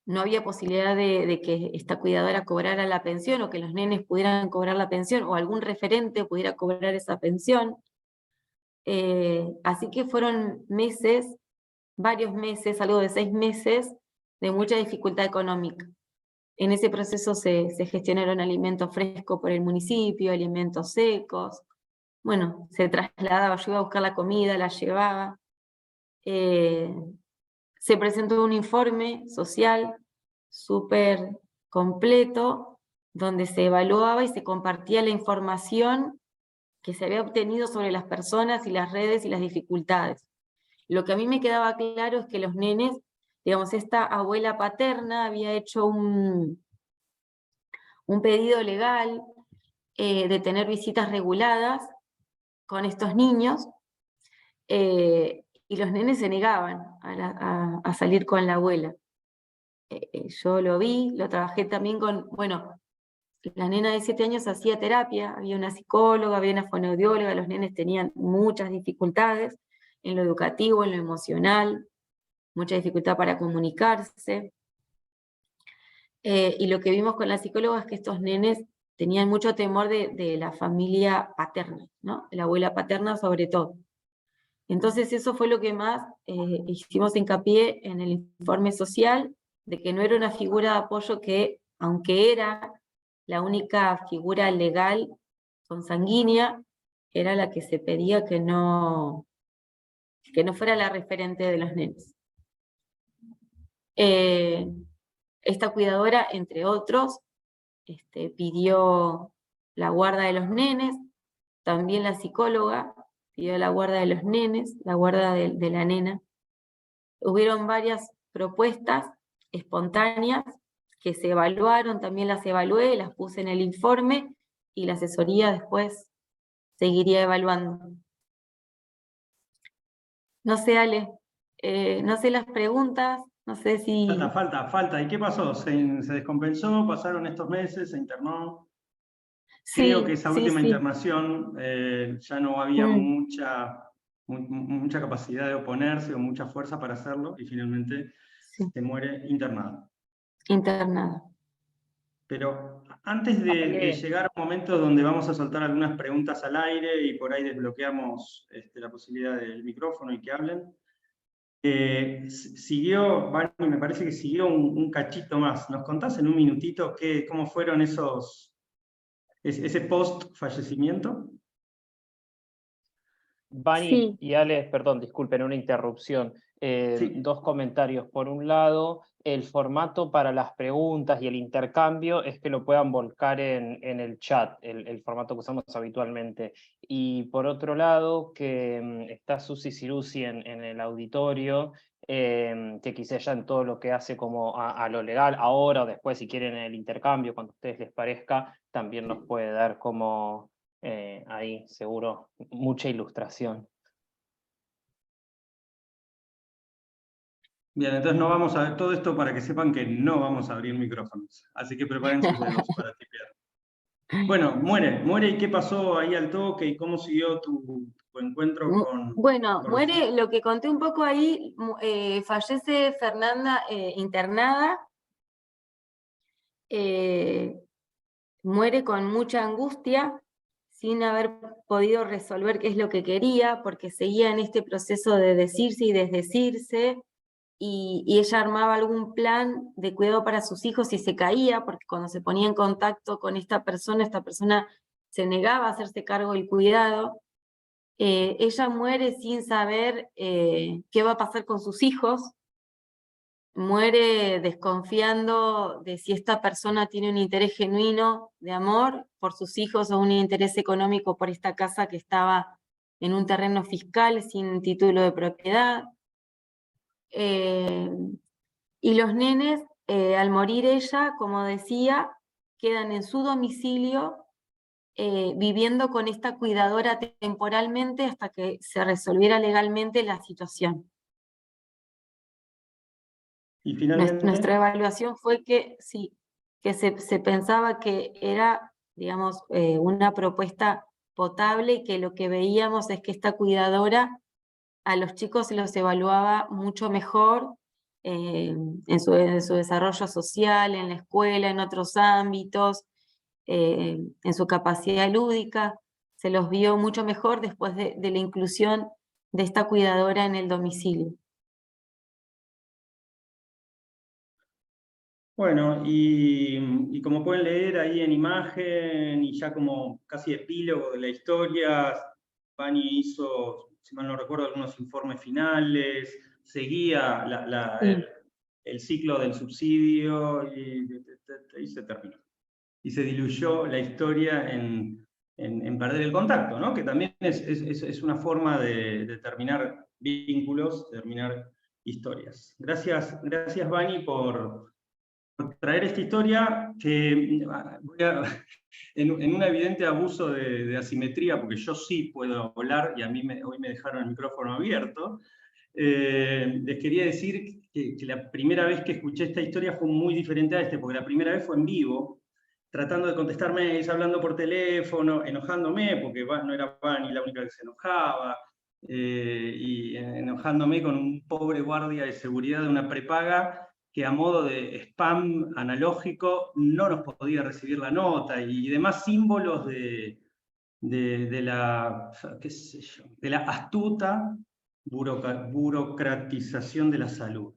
S6: no había posibilidad de que esta cuidadora cobrara la pensión, o que los nenes pudieran cobrar la pensión, o algún referente pudiera cobrar esa pensión. Así que fueron meses, varios meses, algo de 6 meses, de mucha dificultad económica. En ese proceso se gestionaron alimentos frescos por el municipio, alimentos secos. Bueno, se trasladaba, yo iba a buscar la comida, la llevaba. Se presentó un informe social súper completo, donde se evaluaba y se compartía la información que se había obtenido sobre las personas y las redes y las dificultades. Lo que a mí me quedaba claro es que los nenes, digamos, esta abuela paterna había hecho un pedido legal de tener visitas reguladas con estos niños, y los nenes se negaban a salir con la abuela. Yo lo vi, lo trabajé también con, bueno, la nena de 7 años hacía terapia, había una psicóloga, había una fonoaudióloga, los nenes tenían muchas dificultades en lo educativo, en lo emocional, mucha dificultad para comunicarse. Y lo que vimos con la psicóloga es que estos nenes tenían mucho temor de la familia paterna, ¿no? De la abuela paterna sobre todo. Entonces eso fue lo que más hicimos hincapié en el informe social, de que no era una figura de apoyo que, aunque era la única figura legal consanguínea, era la que se pedía que no fuera la referente de los nenes. Esta cuidadora, entre otros, pidió la guarda de los nenes, también la psicóloga pidió la guarda de los nenes, la guarda de la nena. Hubieron varias propuestas espontáneas que se evaluaron, también las evalué, las puse en el informe, y la asesoría después seguiría evaluando. No sé, Ale, no sé las preguntas, no sé si...
S5: Falta. ¿Y qué pasó? ¿Se descompensó? ¿Pasaron estos meses? ¿Se internó?
S6: Sí,
S5: Creo que esa última
S6: sí.
S5: internación ya no había mucha capacidad de oponerse o mucha fuerza para hacerlo, y finalmente se muere internada.
S6: Internada.
S5: Pero antes de llegar a un momento donde vamos a soltar algunas preguntas al aire y por ahí desbloqueamos la posibilidad del micrófono y que hablen, siguió, Vani, me parece que siguió un cachito más. ¿Nos contás en un minutito cómo fueron ese post-fallecimiento?
S4: Vani
S6: Sí.
S4: y Ale, perdón, disculpen, una interrupción.
S5: Sí.
S4: 2 comentarios. Por un lado, el formato para las preguntas y el intercambio es que lo puedan volcar en el chat, el formato que usamos habitualmente. Y por otro lado, que está Susi Cirusi en el auditorio, que quizá ya en todo lo que hace como a lo legal, ahora o después, si quieren, en el intercambio, cuando a ustedes les parezca, también nos puede dar como... ahí seguro mucha ilustración.
S5: Bien, entonces no vamos a ver todo esto para que sepan que no vamos a abrir micrófonos. Así que preparen sus dedos para tipear. Bueno, muere. ¿Y qué pasó ahí al toque? ¿Y cómo siguió tu encuentro con...
S6: Bueno,
S5: con
S6: muere, lo que conté un poco ahí, fallece Fernanda internada, muere con mucha angustia, sin haber podido resolver qué es lo que quería, porque seguía en este proceso de decirse y desdecirse, y ella armaba algún plan de cuidado para sus hijos y se caía, porque cuando se ponía en contacto con esta persona se negaba a hacerse cargo del cuidado. Ella muere sin saber qué va a pasar con sus hijos, muere desconfiando de si esta persona tiene un interés genuino de amor por sus hijos o un interés económico por esta casa que estaba en un terreno fiscal sin título de propiedad. Y los nenes, al morir ella, como decía, quedan en su domicilio viviendo con esta cuidadora temporalmente hasta que se resolviera legalmente la situación.
S5: Y finalmente...
S6: Nuestra evaluación fue que sí, que se pensaba que era, digamos, una propuesta potable, y que lo que veíamos es que esta cuidadora a los chicos los evaluaba mucho mejor en su desarrollo social, en la escuela, en otros ámbitos, en su capacidad lúdica. Se los vio mucho mejor después de la inclusión de esta cuidadora en el domicilio.
S5: Bueno, y como pueden leer ahí en imagen y ya como casi epílogo de la historia, Bani hizo, si mal no recuerdo, algunos informes finales, seguía el ciclo del subsidio y se terminó. Y se diluyó la historia en perder el contacto, ¿no? Que también es una forma de terminar vínculos, de terminar historias. Gracias, Bani, por traer esta historia que en un evidente abuso de asimetría, porque yo sí puedo hablar y a mí hoy me dejaron el micrófono abierto, les quería decir que la primera vez que escuché esta historia fue muy diferente a porque la primera vez fue en vivo, tratando de contestar mails, hablando por teléfono, enojándome, porque no era Vani la única que se enojaba, y enojándome con un pobre guardia de seguridad de una prepaga que a modo de spam analógico no nos podía recibir la nota, y demás símbolos de la, qué sé yo, de la astuta burocratización de la salud.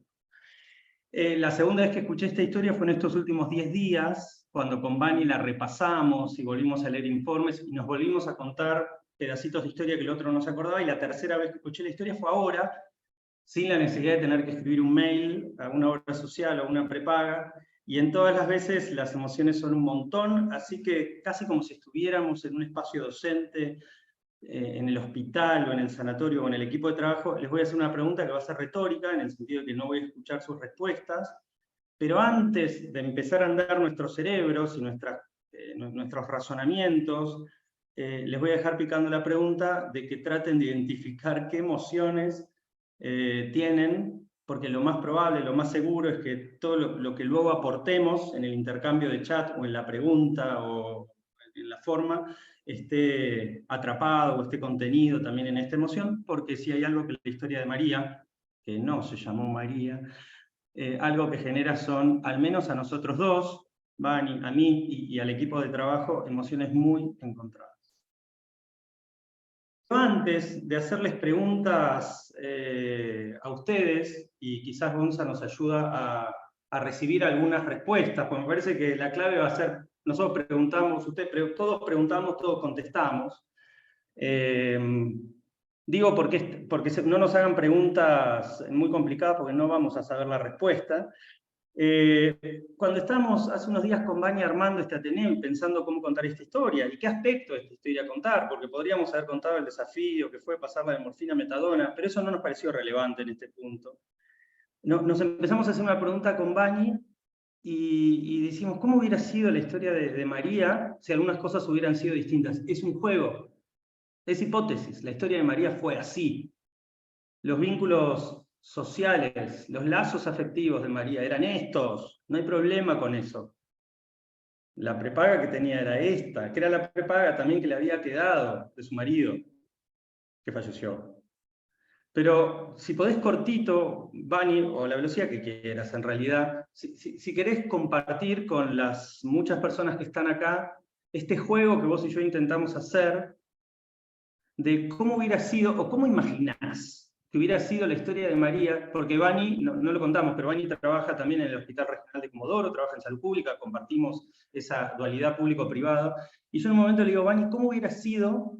S5: La segunda vez que escuché esta historia fue en estos últimos 10 días, cuando con Bani la repasamos y volvimos a leer informes y nos volvimos a contar pedacitos de historia que el otro no se acordaba, y la tercera vez que escuché la historia fue ahora, sin la necesidad de tener que escribir un mail a una obra social o a una prepaga, y en todas las veces las emociones son un montón, así que casi como si estuviéramos en un espacio docente, en el hospital o en el sanatorio o en el equipo de trabajo, les voy a hacer una pregunta que va a ser retórica, en el sentido de que no voy a escuchar sus respuestas, pero antes de empezar a andar nuestros cerebros y nuestros razonamientos, les voy a dejar picando la pregunta de que traten de identificar qué emociones tienen, porque lo más probable, lo más seguro es que todo lo que luego aportemos en el intercambio de chat o en la pregunta o en la forma, esté atrapado o esté contenido también en esta emoción, porque si hay algo que la historia de María, que no se llamó María, algo que genera son, al menos a nosotros dos, Bani, a mí y al equipo de trabajo, emociones muy encontradas. Antes de hacerles preguntas a ustedes, y quizás Gonza nos ayuda a recibir algunas respuestas, porque me parece que la clave va a ser, nosotros preguntamos, todos preguntamos, todos contestamos. Digo porque no nos hagan preguntas muy complicadas, porque no vamos a saber la respuesta. Cuando estábamos hace unos días con Bani armando este Ateneo y pensando cómo contar esta historia, y qué aspecto de esta historia contar, porque podríamos haber contado el desafío que fue pasarla de morfina a metadona, pero eso no nos pareció relevante en este punto. Nos empezamos a hacer una pregunta con Bani, y decimos, ¿cómo hubiera sido la historia de María si algunas cosas hubieran sido distintas? Es un juego, es hipótesis, la historia de María fue así. Los vínculos sociales, los lazos afectivos de María eran estos, no hay problema con eso. La prepaga que tenía era esta, que era la prepaga también que le había quedado de su marido, que falleció. Pero si podés cortito, Bani, o la velocidad que quieras en realidad, si querés compartir con las muchas personas que están acá este juego que vos y yo intentamos hacer, de cómo hubiera sido, o cómo imaginás que hubiera sido la historia de María, porque Bani, no lo contamos, pero Bani trabaja también en el Hospital Regional de Comodoro, trabaja en salud pública, compartimos esa dualidad público-privada, y yo en un momento le digo, Bani, ¿cómo hubiera sido,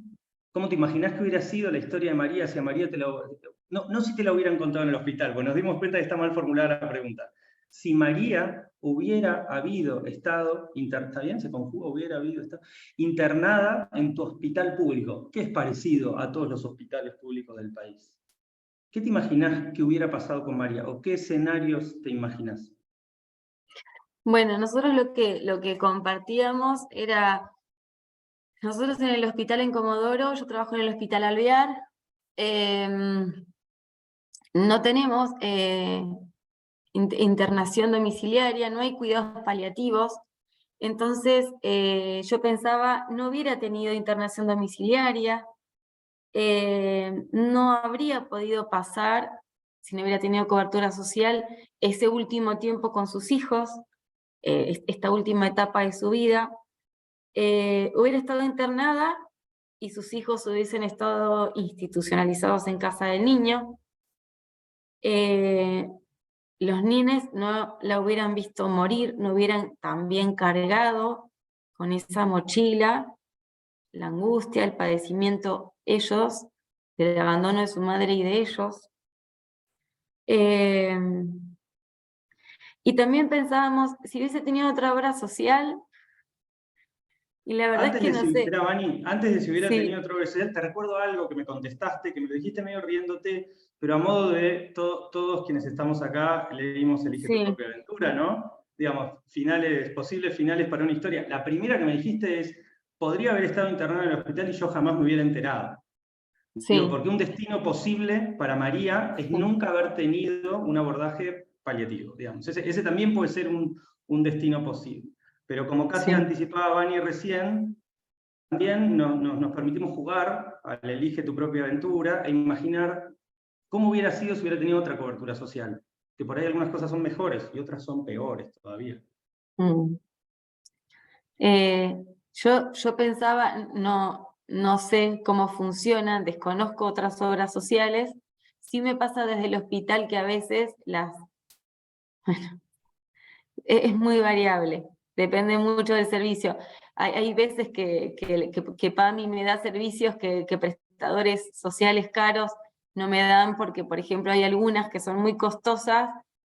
S5: cómo te imaginás que hubiera sido la historia de María si a María no si te la hubieran contado en el hospital, pues nos dimos cuenta que está mal formulada la pregunta. Si María hubiera habido estado, ¿está bien? ¿Se conjuga? Hubiera habido estado internada en tu hospital público, que es parecido a todos los hospitales públicos del país. ¿Qué te imaginás que hubiera pasado con María? ¿O qué escenarios te imaginás?
S6: Bueno, nosotros lo que compartíamos era, nosotros en el hospital en Comodoro, yo trabajo en el hospital Alvear, no tenemos internación domiciliaria, no hay cuidados paliativos, entonces yo pensaba, no hubiera tenido internación domiciliaria, no habría podido pasar si no hubiera tenido cobertura social, ese último tiempo con sus hijos, esta última etapa de su vida, hubiera estado internada y sus hijos hubiesen estado institucionalizados en casa del niño. Los nenes no la hubieran visto morir, no hubieran también cargado con esa mochila, la angustia, el padecimiento, ellos, del abandono de su madre y de ellos. Y también pensábamos, si hubiese tenido otra obra social, y la verdad es que no sé.
S5: Vani, antes de si hubiera
S6: Sí.
S5: tenido otra obra social, te recuerdo algo que me contestaste, que me lo dijiste medio riéndote, pero a modo de todos quienes estamos acá leímos Elige tu propia aventura, ¿no? Digamos, posibles finales para una historia. La primera que me dijiste es, podría haber estado internado en el hospital y yo jamás me hubiera enterado.
S6: Sí.
S5: Digo, porque un destino posible para María es nunca haber tenido un abordaje paliativo, digamos. Ese también puede ser un destino posible. Pero como casi anticipaba Vani recién, también nos permitimos jugar al Elige tu propia aventura e imaginar cómo hubiera sido si hubiera tenido otra cobertura social. Que por ahí algunas cosas son mejores y otras son peores todavía.
S6: Yo pensaba, no sé cómo funcionan, desconozco otras obras sociales. Sí me pasa desde el hospital que a veces bueno, es muy variable, depende mucho del servicio. Hay veces que PAMI me da servicios que prestadores sociales caros no me dan, porque por ejemplo hay algunas que son muy costosas,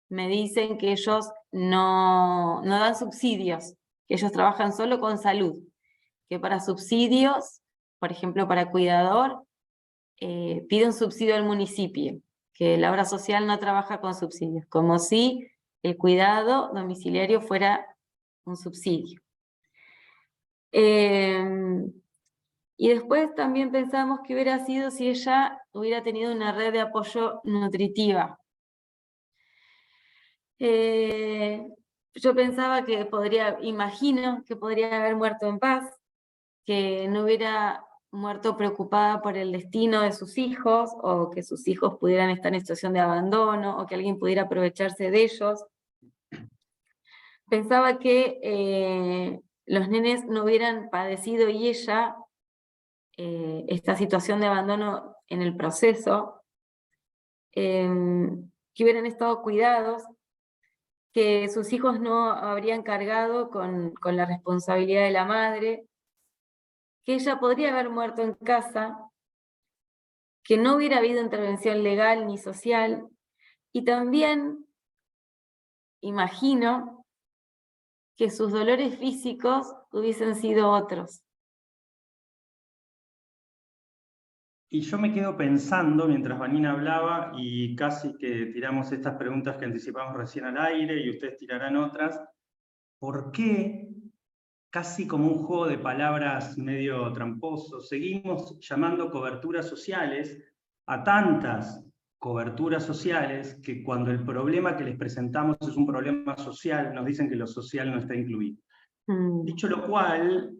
S6: me dicen que ellos no dan subsidios, que ellos trabajan solo con salud, que para subsidios, por ejemplo para cuidador, pide un subsidio al municipio, que la obra social no trabaja con subsidios, como si el cuidado domiciliario fuera un subsidio. Y después también pensamos que hubiera sido si ella hubiera tenido una red de apoyo nutritiva. Yo pensaba que imagino que podría haber muerto en paz, que no hubiera muerto preocupada por el destino de sus hijos, o que sus hijos pudieran estar en situación de abandono, o que alguien pudiera aprovecharse de ellos. Pensaba que los nenes no hubieran padecido y ella esta situación de abandono en el proceso, que hubieran estado cuidados, que sus hijos no habrían cargado con la responsabilidad de la madre, que ella podría haber muerto en casa, que no hubiera habido intervención legal ni social, y también imagino que sus dolores físicos hubiesen sido otros.
S5: Y yo me quedo pensando, mientras Vanina hablaba, y casi que tiramos estas preguntas que anticipamos recién al aire, y ustedes tirarán otras, ¿por qué, casi como un juego de palabras medio tramposo, seguimos llamando coberturas sociales a tantas coberturas sociales que cuando el problema que les presentamos es un problema social, nos dicen que lo social no está incluido? Dicho lo cual,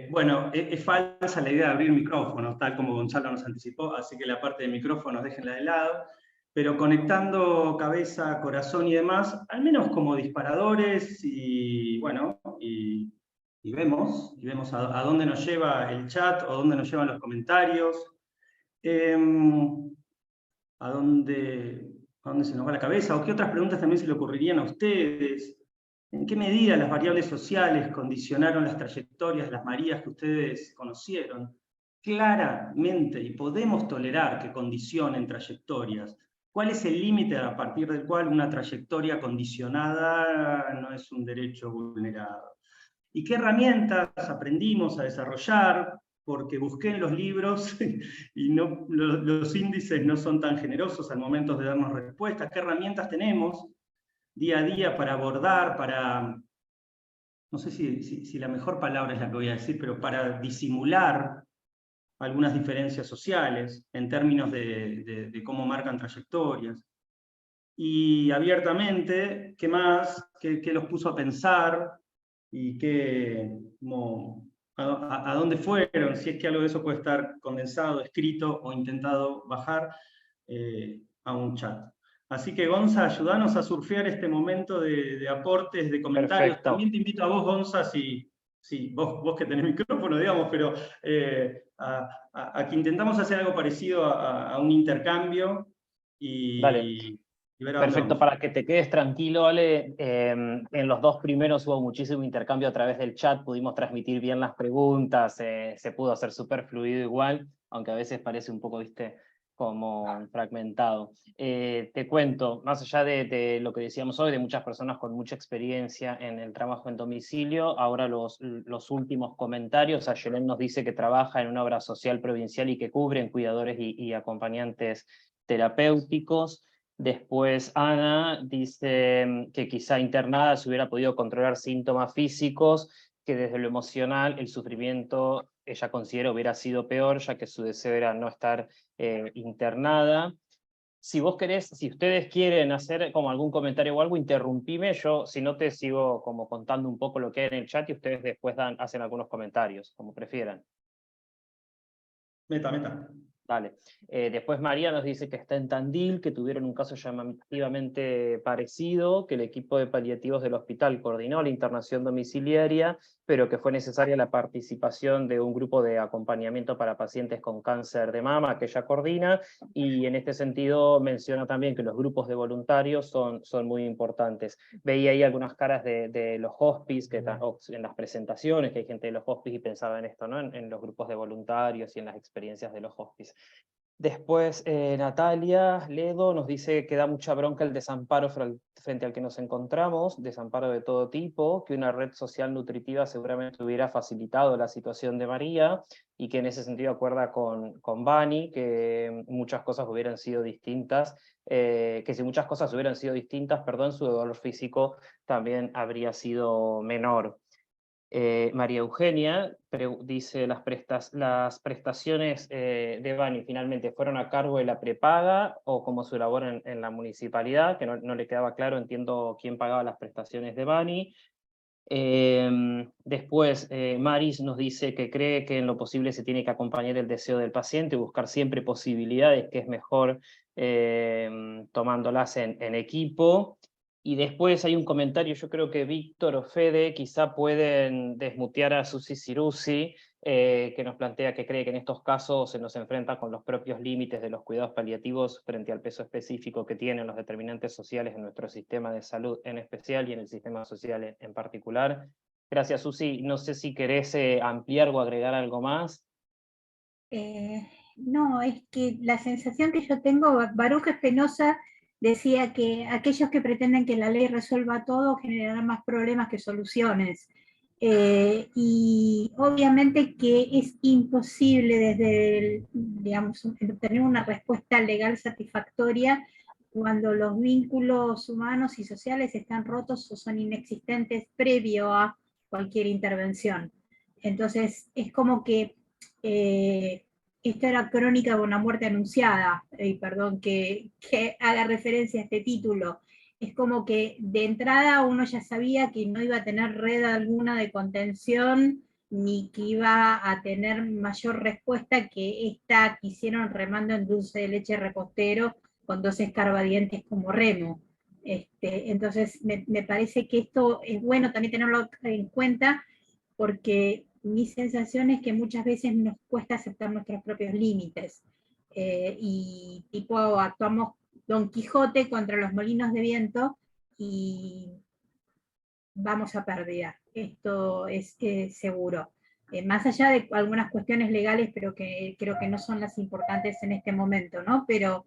S5: bueno, es falsa la idea de abrir micrófonos, tal como Gonzalo nos anticipó, así que la parte de micrófonos déjenla de lado, pero conectando cabeza, corazón y demás, al menos como disparadores, y bueno, y vemos a dónde nos lleva el chat, o dónde nos llevan los comentarios, a dónde se nos va la cabeza, o qué otras preguntas también se le ocurrirían a ustedes. ¿En qué medida las variables sociales condicionaron las trayectorias de las Marías que ustedes conocieron? Claramente, y podemos tolerar que condicionen trayectorias. ¿Cuál es el límite a partir del cual una trayectoria condicionada no es un derecho vulnerado? ¿Y qué herramientas aprendimos a desarrollar? Porque busqué en los libros y los índices no son tan generosos al momento de darnos respuestas. ¿Qué herramientas tenemos día a día para abordar, no sé si la mejor palabra es la que voy a decir, pero para disimular algunas diferencias sociales en términos de cómo marcan trayectorias? Y abiertamente, ¿qué más? ¿Qué los puso a pensar? ¿Y a dónde fueron? Si es que algo de eso puede estar condensado, escrito o intentado bajar. a un chat. Así que, Gonza, ayúdanos a surfear este momento de aportes, de comentarios.
S4: Perfecto.
S5: También te invito a vos, Gonza, vos que tenés micrófono, digamos, pero a que intentamos hacer algo parecido a un intercambio
S4: Dale.
S5: y ver a dónde
S4: Perfecto,
S5: vamos.
S4: para que te quedes tranquilo, Ale, en los dos primeros hubo muchísimo intercambio a través del chat, pudimos transmitir bien las preguntas, se pudo hacer súper fluido igual, aunque a veces parece un poco, viste, como fragmentado. Te cuento, más allá de lo que decíamos hoy, de muchas personas con mucha experiencia en el trabajo en domicilio, ahora los últimos comentarios, Ayelen nos dice que trabaja en una obra social provincial y que cubren cuidadores y acompañantes terapéuticos. Después Ana dice que quizá internada se hubiera podido controlar síntomas físicos, que desde lo emocional el sufrimiento ella considera hubiera sido peor, ya que su deseo era no estar internada. Si vos querés, si ustedes quieren hacer como algún comentario o algo, interrumpime, yo si no te sigo como contando un poco lo que hay en el chat y ustedes después hacen algunos comentarios, como prefieran.
S5: Meta.
S4: Dale. Después María nos dice que está en Tandil, que tuvieron un caso llamativamente parecido, que el equipo de paliativos del hospital coordinó la internación domiciliaria, pero que fue necesaria la participación de un grupo de acompañamiento para pacientes con cáncer de mama que ella coordina, y en este sentido menciona también que los grupos de voluntarios son muy importantes. Veía ahí algunas caras de los hospice, que en las presentaciones, que hay gente de los hospice y pensaba en esto, ¿no? En los grupos de voluntarios y en las experiencias de los hospice. Después Natalia Ledo nos dice que da mucha bronca el desamparo frente al que nos encontramos, desamparo de todo tipo, que una red social nutritiva seguramente hubiera facilitado la situación de María, y que en ese sentido acuerda con Vani, que muchas cosas hubieran sido distintas, que si muchas cosas hubieran sido distintas, su dolor físico también habría sido menor. María Eugenia dice, las prestaciones de Bani finalmente fueron a cargo de la prepaga o como su labor en la municipalidad, que no le quedaba claro, entiendo quién pagaba las prestaciones de Bani. Después Maris nos dice que cree que en lo posible se tiene que acompañar el deseo del paciente, buscar siempre posibilidades, que es mejor tomándolas en equipo. Y después hay un comentario, yo creo que Víctor o Fede quizá pueden desmutear a Susi Cirusi, que nos plantea que cree que en estos casos se nos enfrenta con los propios límites de los cuidados paliativos frente al peso específico que tienen los determinantes sociales en nuestro sistema de salud en especial y en el sistema social en particular. Gracias, Susi. No sé si querés ampliar o agregar algo más.
S7: No, es que la sensación que yo tengo, Baruch Espinosa decía que aquellos que pretenden que la ley resuelva todo generarán más problemas que soluciones. Y obviamente que es imposible desde, digamos, obtener una respuesta legal satisfactoria cuando los vínculos humanos y sociales están rotos o son inexistentes previo a cualquier intervención. Entonces es como que esta era crónica de una muerte anunciada, perdón que haga referencia a este título. Es como que de entrada uno ya sabía que no iba a tener red alguna de contención, ni que iba a tener mayor respuesta que esta que hicieron remando en dulce de leche repostero con dos escarbadientes como remo. Entonces me parece que esto es bueno también tenerlo en cuenta, porque mi sensación es que muchas veces nos cuesta aceptar nuestros propios límites, y tipo actuamos Don Quijote contra los molinos de viento y vamos a perder, esto es seguro. Más allá de algunas cuestiones legales, pero que creo que no son las importantes en este momento, ¿no? Pero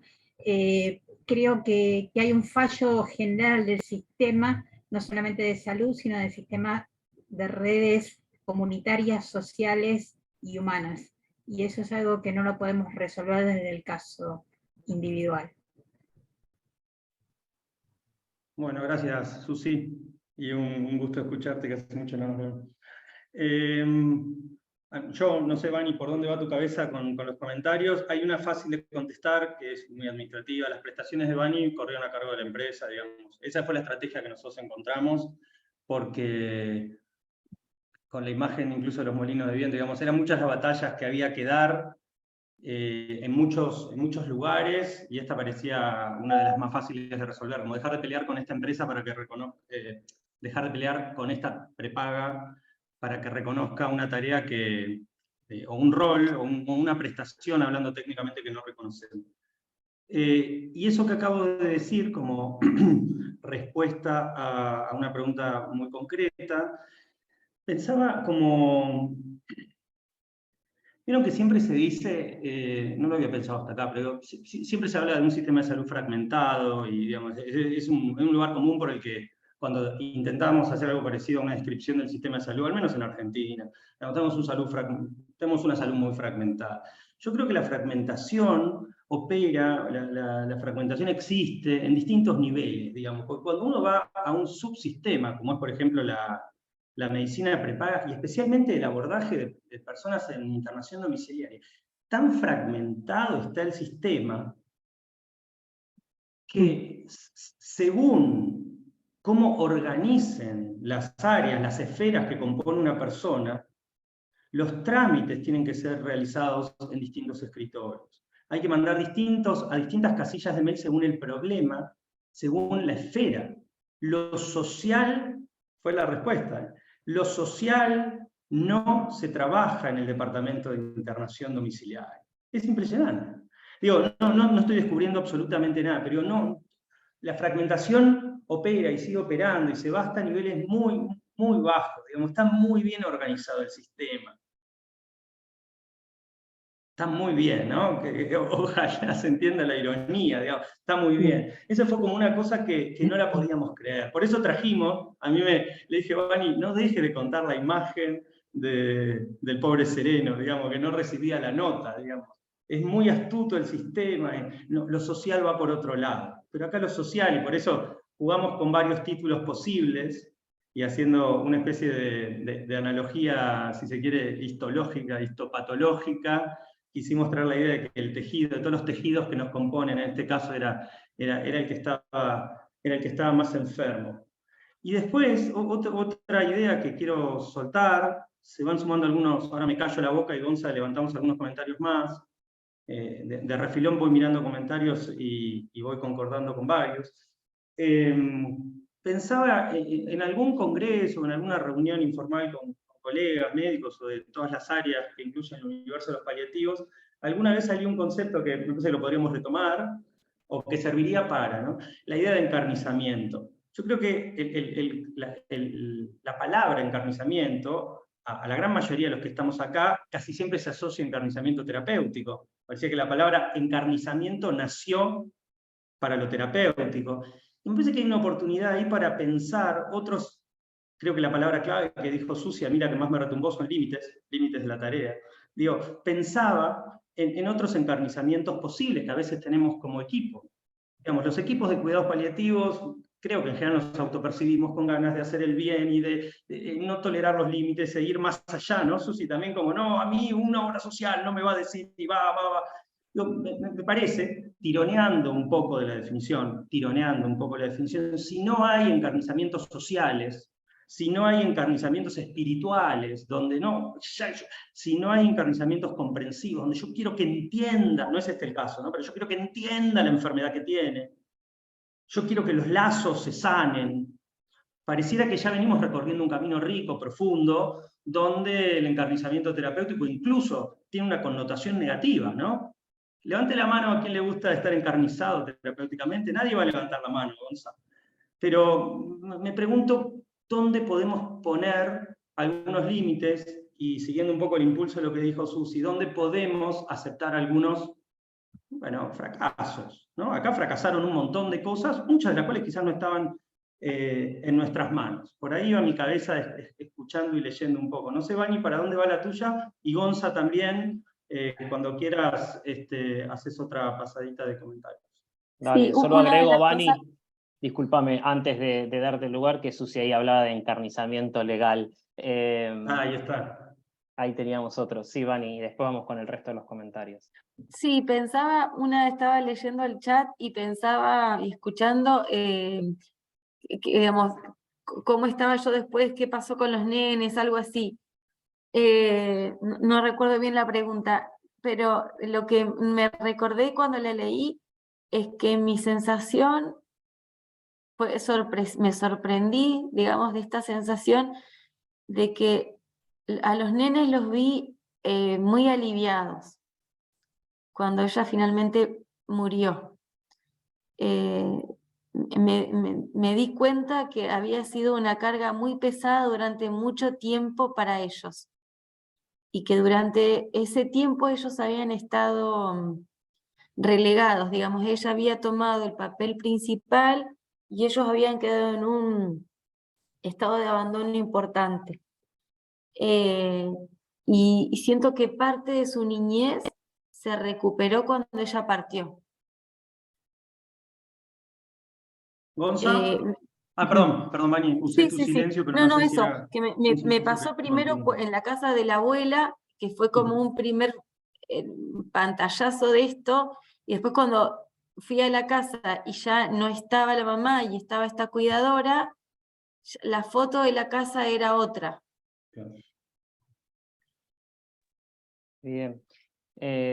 S7: creo que hay un fallo general del sistema, no solamente de salud, sino del sistema de redes comunitarias, sociales y humanas. Y eso es algo que no lo podemos resolver desde el caso individual.
S5: Bueno, gracias, Susi. Y un gusto escucharte, que hace mucho no nos vemos. Yo no sé, Vani, por dónde va tu cabeza con los comentarios. Hay una fácil de contestar, que es muy administrativa. Las prestaciones de Vani corrieron a cargo de la empresa, digamos. Esa fue la estrategia que nosotros encontramos, porque con la imagen incluso de los molinos de viento, digamos, eran muchas las batallas que había que dar en muchos lugares, y esta parecía una de las más fáciles de resolver, como dejar de pelear con esta empresa para que reconozca, dejar de pelear con esta prepaga para que reconozca una tarea que, o un rol, o una prestación, hablando técnicamente, que no reconocemos. Y eso que acabo de decir como respuesta a una pregunta muy concreta, pensaba como... Vieron que siempre se dice, no lo había pensado hasta acá, pero siempre se habla de un sistema de salud fragmentado y digamos, es un lugar común por el que cuando intentamos hacer algo parecido a una descripción del sistema de salud, al menos en Argentina, tenemos una salud muy fragmentada. Yo creo que la fragmentación opera, la fragmentación existe en distintos niveles, digamos, porque cuando uno va a un subsistema, como es por ejemplo la medicina prepaga y especialmente el abordaje de personas en internación domiciliaria. Tan fragmentado está el sistema que según cómo organicen las áreas, las esferas que compone una persona, los trámites tienen que ser realizados en distintos escritorios. Hay que mandar a distintas casillas de mail según el problema, según la esfera. Lo social fue la respuesta. Lo social no se trabaja en el departamento de internación domiciliaria. Es impresionante. Digo, no estoy descubriendo absolutamente nada, pero no, la fragmentación opera y sigue operando y se va hasta niveles muy, muy bajos. Digamos, está muy bien organizado el sistema. Está muy bien, ¿no? Ojalá se entienda la ironía, digamos, está muy bien. Eso fue como una cosa que no la podíamos creer. Por eso trajimos, le dije, Vani, no deje de contar la imagen del pobre Sereno, digamos, que no recibía la nota, digamos. Es muy astuto el sistema, lo social va por otro lado. Pero acá lo social, y por eso jugamos con varios títulos posibles, y haciendo una especie de analogía, si se quiere, histológica, histopatológica, quisimos traer la idea de que el tejido, de todos los tejidos que nos componen, en este caso era el que estaba más enfermo. Y después, otra idea que quiero soltar, se van sumando algunos, ahora me callo la boca y Gonza, levantamos algunos comentarios más, de refilón voy mirando comentarios y voy concordando con varios. Pensaba en algún congreso, en alguna reunión informal con colegas médicos o de todas las áreas que incluyen el universo de los paliativos, alguna vez salió un concepto que me parece que lo podríamos retomar, o que serviría para, ¿no? La idea de encarnizamiento. Yo creo que la palabra encarnizamiento, a la gran mayoría de los que estamos acá, casi siempre se asocia a encarnizamiento terapéutico. Parecía que la palabra encarnizamiento nació para lo terapéutico. Y me parece que hay una oportunidad ahí para pensar otros, creo que la palabra clave que dijo Susi, a mí la que más me retumbó son límites de la tarea. Digo, pensaba en otros encarnizamientos posibles que a veces tenemos como equipo. Digamos, los equipos de cuidados paliativos, creo que en general nos autopercibimos con ganas de hacer el bien y de no tolerar los límites e ir más allá, ¿no, Susi? También como, no, a mí una obra social no me va a decir y va. Me parece, tironeando un poco la definición, si no hay encarnizamientos sociales, si no hay encarnizamientos espirituales, si no hay encarnizamientos comprensivos, donde yo quiero que entienda, no es este el caso, ¿no? Pero yo quiero que entienda la enfermedad que tiene, yo quiero que los lazos se sanen, pareciera que ya venimos recorriendo un camino rico, profundo, donde el encarnizamiento terapéutico incluso tiene una connotación negativa, ¿no? Levante la mano a quien le gusta estar encarnizado terapéuticamente. Nadie va a levantar la mano, Gonzalo. Pero me pregunto dónde podemos poner algunos límites, y siguiendo un poco el impulso de lo que dijo Susi, dónde podemos aceptar algunos, fracasos, ¿no? Acá fracasaron un montón de cosas, muchas de las cuales quizás no estaban en nuestras manos. Por ahí va mi cabeza escuchando y leyendo un poco. No sé, Vani, para dónde va la tuya, y Gonza también. Cuando quieras, haces otra pasadita de comentarios.
S4: Dale,
S6: Sí,
S4: solo
S6: una de
S4: agrego,
S6: las
S4: Vani,
S6: cosas...
S4: discúlpame, antes de darte el lugar, que Susi ahí hablaba de encarnizamiento legal.
S5: Ahí está.
S4: Ahí teníamos otro. Sí, Vani, y después vamos con el resto de los comentarios.
S6: Sí, estaba leyendo el chat y pensaba, y escuchando, digamos, cómo estaba yo después, qué pasó con los nenes, algo así. No recuerdo bien la pregunta. pero lo que me recordé cuando la leí es que mi sensación fue me sorprendí, digamos, de esta sensación de que a los nenes los vi muy aliviados cuando ella finalmente murió. Me di cuenta que había sido una carga muy pesada durante mucho tiempo para ellos y que durante ese tiempo ellos habían estado relegados, digamos, ella había tomado el papel principal y ellos habían quedado en un estado de abandono importante. Y siento que parte de su niñez se recuperó cuando ella partió.
S5: ¿Gonza? Perdón, Vani, usé
S6: Sí,
S5: tu
S6: sí, sí.
S5: silencio, pero
S6: No,
S5: no
S6: no,
S5: sé si
S6: eso,
S5: era
S6: que
S5: un
S6: me
S5: silencio
S6: pasó primero
S5: continuo.
S6: en la casa de la abuela, que fue como un primer pantallazo de esto, y después cuando fui a la casa y ya no estaba la mamá y estaba esta cuidadora, la foto de la casa era otra.
S5: Claro.
S4: Bien.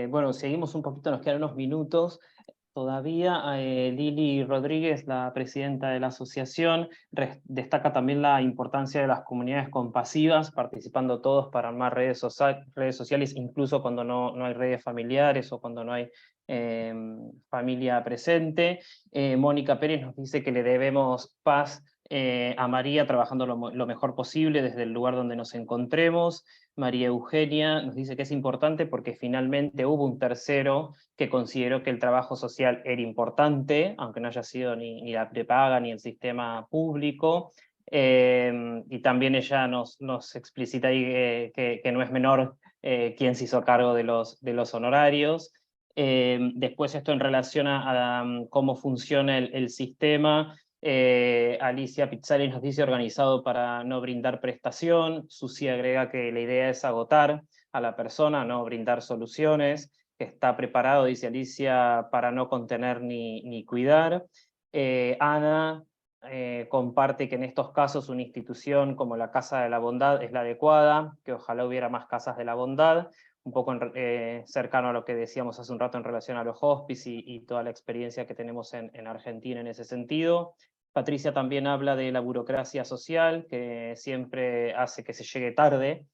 S4: Bueno, seguimos un poquito, nos quedan unos minutos. Todavía Lili Rodríguez, la presidenta de la asociación, destaca también la importancia de las comunidades compasivas, participando todos para armar redes sociales, incluso cuando no hay redes familiares o cuando no hay familia presente. Mónica Pérez nos dice que le debemos paz a María, trabajando lo mejor posible desde el lugar donde nos encontremos. María Eugenia nos dice que es importante porque finalmente hubo un tercero que consideró que el trabajo social era importante, aunque no haya sido ni la prepaga ni el sistema público. Y también ella nos explicita ahí que no es menor quién se hizo cargo de los honorarios. Después esto en relación a cómo funciona el sistema. Alicia Pizzari nos dice organizado para no brindar prestación. Susi agrega que la idea es agotar a la persona, no brindar soluciones, que está preparado, dice Alicia, para no contener ni cuidar. Ana comparte que en estos casos una institución como la Casa de la Bondad es la adecuada, que ojalá hubiera más casas de la bondad, un poco cercano a lo que decíamos hace un rato en relación a los hospices y toda la experiencia que tenemos en Argentina en ese sentido. Patricia también habla de la burocracia social, que siempre hace que se llegue tarde.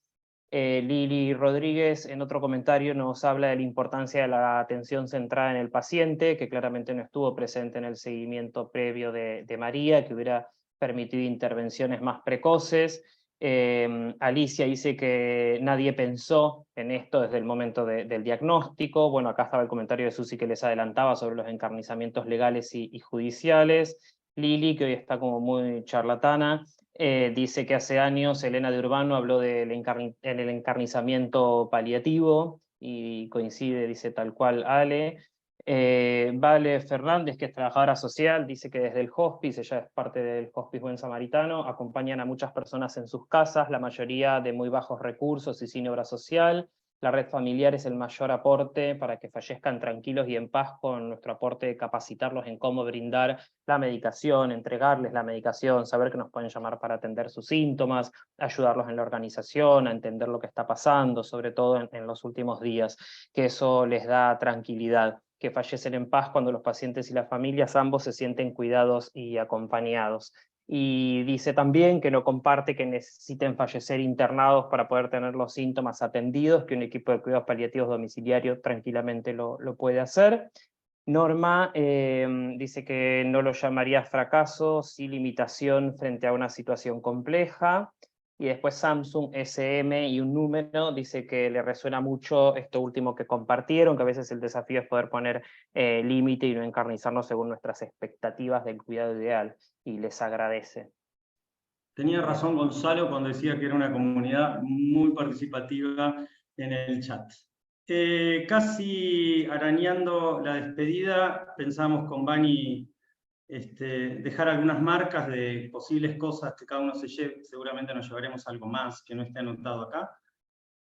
S4: Lili Rodríguez, en otro comentario, nos habla de la importancia de la atención centrada en el paciente, que claramente no estuvo presente en el seguimiento previo de María, que hubiera permitido intervenciones más precoces. Alicia dice que nadie pensó en esto desde el momento del diagnóstico. Bueno, acá estaba el comentario de Susi que les adelantaba sobre los encarnizamientos legales y judiciales. Lili, que hoy está como muy charlatana, dice que hace años Elena de Urbano habló en el encarnizamiento paliativo y coincide, dice tal cual Ale. Vale Fernández, que es trabajadora social, dice que desde el hospice, ella es parte del Hospice Buen Samaritano, acompañan a muchas personas en sus casas, la mayoría de muy bajos recursos y sin obra social. La red familiar es el mayor aporte para que fallezcan tranquilos y en paz, con nuestro aporte de capacitarlos en cómo brindar la medicación, entregarles la medicación, saber que nos pueden llamar para atender sus síntomas, ayudarlos en la organización, a entender lo que está pasando, sobre todo en los últimos días, que eso les da tranquilidad, que fallecen en paz cuando los pacientes y las familias ambos se sienten cuidados y acompañados. Y dice también que no comparte que necesiten fallecer internados para poder tener los síntomas atendidos, que un equipo de cuidados paliativos domiciliarios tranquilamente lo puede hacer. Norma dice que no lo llamaría fracaso, sí limitación frente a una situación compleja. Y después Samsung SM y un número dice que le resuena mucho esto último que compartieron, que a veces el desafío es poder poner límite y no encarnizarnos según nuestras expectativas del cuidado ideal, y les agradece.
S5: Tenía razón Gonzalo cuando decía que era una comunidad muy participativa en el chat. Casi arañando la despedida, pensamos con Vani dejar algunas marcas de posibles cosas que cada uno se lleve. Seguramente nos llevaremos algo más que no esté anotado acá.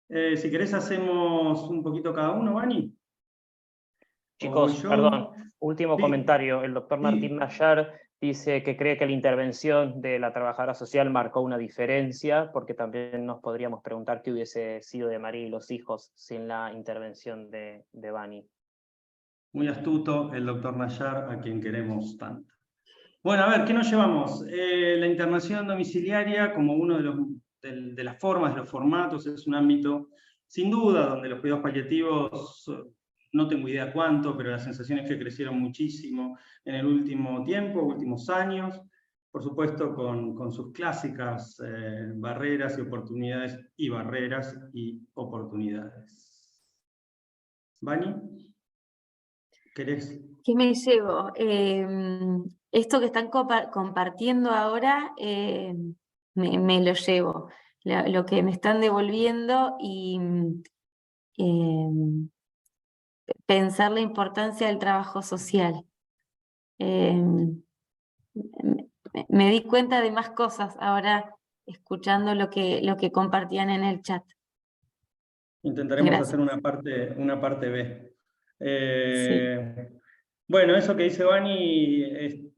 S5: Si querés hacemos un poquito cada uno, Vani.
S4: Chicos,
S5: yo.
S4: perdón, último
S5: Sí,
S4: comentario. El doctor
S5: sí.
S4: Martín Nayar dice que cree que la intervención de la trabajadora social marcó una diferencia, porque también nos podríamos preguntar qué hubiese sido de María y los hijos sin la intervención de Bani.
S5: Muy astuto el doctor Nayar, a quien queremos tanto. Bueno, a ver, ¿qué nos llevamos? La internación domiciliaria, como uno de las formas, de los formatos, es un ámbito, sin duda, donde los cuidados paliativos, no tengo idea cuánto, pero la sensación es que crecieron muchísimo en el último tiempo, últimos años, por supuesto con sus clásicas barreras y oportunidades, y barreras y oportunidades. ¿Bani? ¿Querés?
S6: ¿Qué me llevo? Esto que están compartiendo ahora, me lo llevo. Lo que me están devolviendo y pensar la importancia del trabajo social. Me di cuenta de más cosas ahora escuchando lo que compartían en el chat.
S5: Intentaremos
S6: Gracias.
S5: hacer una parte B.
S6: Sí.
S5: Bueno, eso que dice Bani,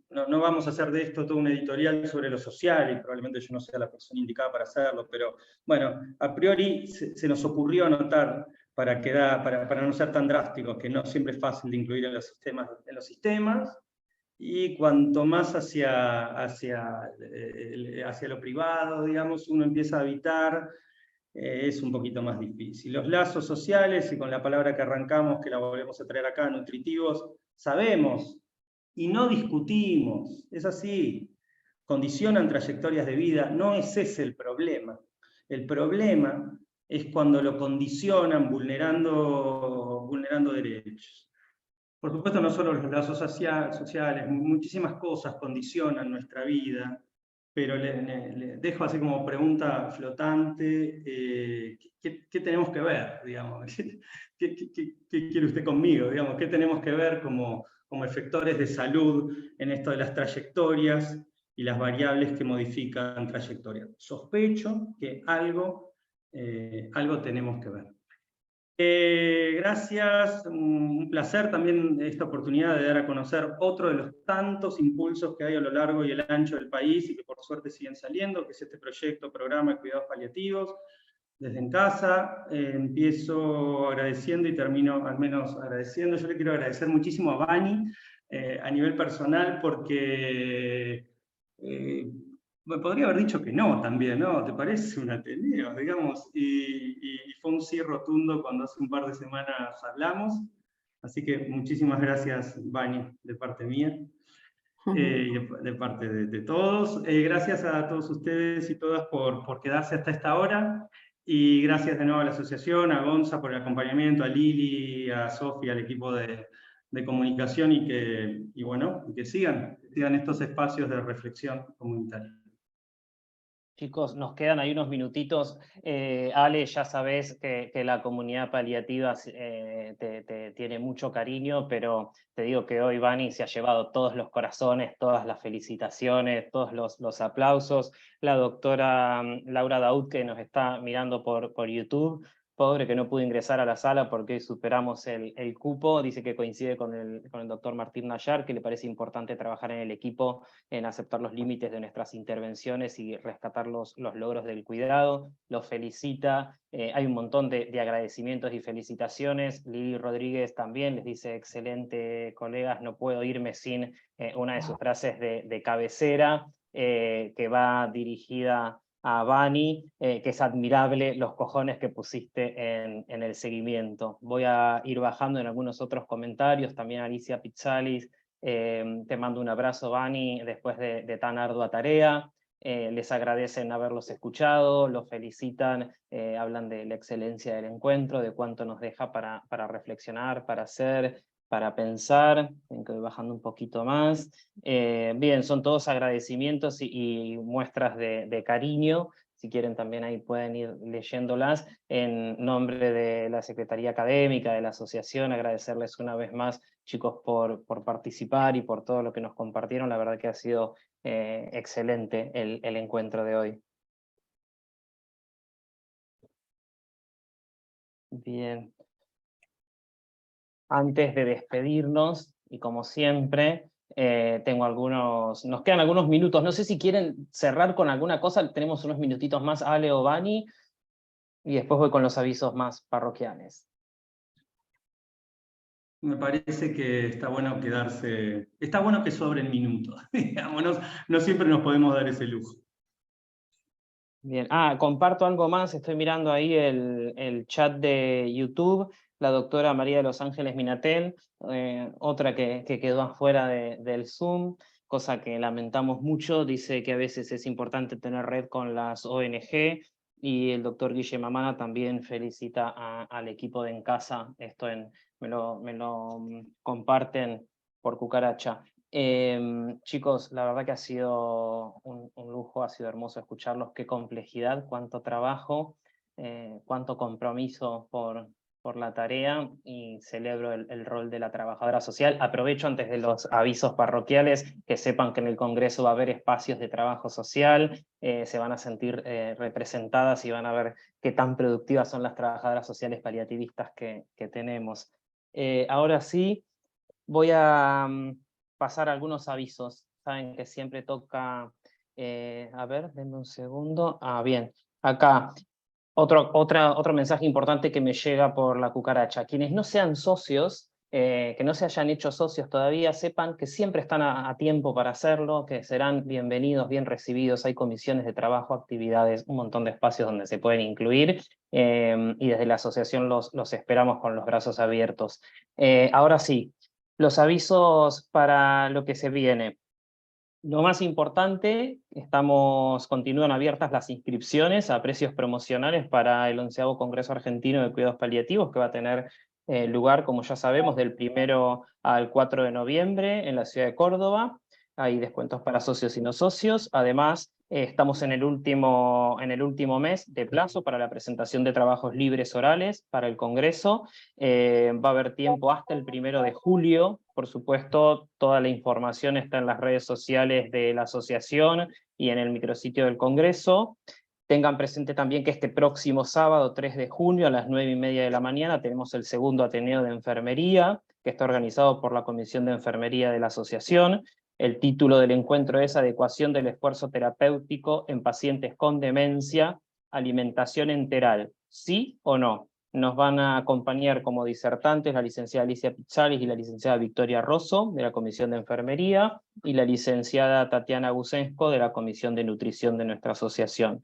S5: no vamos a hacer de esto todo un editorial sobre lo social, y probablemente yo no sea la persona indicada para hacerlo, pero bueno, a priori se nos ocurrió anotar para no ser tan drásticos, que no siempre es fácil de incluir en los sistemas, y cuanto más hacia lo privado, digamos, uno empieza a habitar, es un poquito más difícil. Los lazos sociales, y con la palabra que arrancamos, que la volvemos a traer acá, nutritivos, sabemos y no discutimos, es así, condicionan trayectorias de vida, no es ese el problema. El problema es cuando lo condicionan vulnerando derechos. Por supuesto, no solo los lazos sociales, muchísimas cosas condicionan nuestra vida, pero le dejo así como pregunta flotante, ¿qué tenemos que ver, digamos? ¿Qué quiere usted conmigo, digamos? ¿Qué tenemos que ver como efectores de salud en esto de las trayectorias y las variables que modifican trayectorias? Sospecho que algo tenemos que ver. Gracias, un placer también esta oportunidad de dar a conocer otro de los tantos impulsos que hay a lo largo y el ancho del país y que por suerte siguen saliendo, que es este programa de cuidados paliativos desde en casa. Empiezo agradeciendo y termino al menos agradeciendo. Yo le quiero agradecer muchísimo a Bani a nivel personal, porque me podría haber dicho que no también, ¿no? ¿Te parece un Ateneo, digamos? Y fue un sí rotundo cuando hace un par de semanas hablamos. Así que muchísimas gracias, Bani, de parte mía. Y de parte de todos. Gracias a todos ustedes y todas por quedarse hasta esta hora. Y gracias de nuevo a la asociación, a Gonza por el acompañamiento, a Lili, a Sofía, al equipo de comunicación, y que sigan estos espacios de reflexión comunitaria.
S4: Chicos, nos quedan ahí unos minutitos. Ale, ya sabés que la comunidad paliativa te tiene mucho cariño, pero te digo que hoy Bani se ha llevado todos los corazones, todas las felicitaciones, todos los aplausos. La doctora Laura Daud, que nos está mirando por YouTube, pobre que no pudo ingresar a la sala porque hoy superamos el cupo, dice que coincide con el doctor Martín Nayar, que le parece importante trabajar en el equipo, en aceptar los límites de nuestras intervenciones y rescatar los logros del cuidado. Los felicita, hay un montón de agradecimientos y felicitaciones. Lili Rodríguez también les dice: excelente, colegas, no puedo irme sin una de sus frases de cabecera, que va dirigida a Bani, que es admirable los cojones que pusiste en el seguimiento. Voy a ir bajando en algunos otros comentarios, también Alicia Pizzalis, te mando un abrazo, Bani, después de tan ardua tarea. Les agradecen haberlos escuchado, los felicitan, hablan de la excelencia del encuentro, de cuánto nos deja para reflexionar, para hacer, para pensar. Tengo que ir bajando un poquito más. Bien, son todos agradecimientos y muestras de cariño. Si quieren también ahí pueden ir leyéndolas. En nombre de la Secretaría Académica, de la asociación, agradecerles una vez más, chicos, por participar y por todo lo que nos compartieron. La verdad que ha sido excelente el encuentro de hoy. Bien. antes de despedirnos, y como siempre, nos quedan algunos minutos. No sé si quieren cerrar con alguna cosa, tenemos unos minutitos más, Ale o Vani, y después voy con los avisos más parroquiales.
S5: Me parece que está bueno está bueno que sobren minutos, digamos, no siempre nos podemos dar ese lujo.
S4: Bien, comparto algo más, estoy mirando ahí el chat de YouTube, la doctora María de los Ángeles Minatel, otra que quedó afuera del Zoom, cosa que lamentamos mucho, dice que a veces es importante tener red con las ONG, y el doctor Guille Mamana también felicita al equipo de En Casa, esto me lo comparten por cucaracha. Chicos, la verdad que ha sido un lujo, ha sido hermoso escucharlos, qué complejidad, cuánto trabajo, cuánto compromiso por la tarea, y celebro el rol de la trabajadora social. Aprovecho antes de los avisos parroquiales que sepan que en el Congreso va a haber espacios de trabajo social, se van a sentir representadas y van a ver qué tan productivas son las trabajadoras sociales paliativistas que tenemos. Ahora sí, voy a pasar algunos avisos. Saben que siempre toca, a ver, denme un segundo. Bien, acá otro mensaje importante que me llega por la cucaracha. Quienes no sean socios, que no se hayan hecho socios todavía, sepan que siempre están a tiempo para hacerlo, que serán bienvenidos, bien recibidos. Hay comisiones de trabajo, actividades, un montón de espacios donde se pueden incluir, y desde la asociación los esperamos con los brazos abiertos. Ahora sí, los avisos para lo que se viene. Lo más importante, continúan abiertas las inscripciones a precios promocionales para el 11º Congreso Argentino de Cuidados Paliativos, que va a tener lugar, como ya sabemos, del 1 al 4 de noviembre en la ciudad de Córdoba. Hay descuentos para socios y no socios. Además, estamos en el último mes de plazo para la presentación de trabajos libres orales para el Congreso. Va a haber tiempo hasta el 1 de julio. Por supuesto, toda la información está en las redes sociales de la asociación y en el micrositio del Congreso. Tengan presente también que este próximo sábado, 3 de junio, a las 9:30 de la mañana, tenemos el segundo Ateneo de Enfermería, que está organizado por la Comisión de Enfermería de la asociación. El título del encuentro es Adecuación del esfuerzo terapéutico en pacientes con demencia, alimentación enteral, ¿sí o no? Nos van a acompañar como disertantes la licenciada Alicia Pizzalis y la licenciada Victoria Rosso, de la Comisión de Enfermería, y la licenciada Tatiana Gusensco, de la Comisión de Nutrición de nuestra asociación.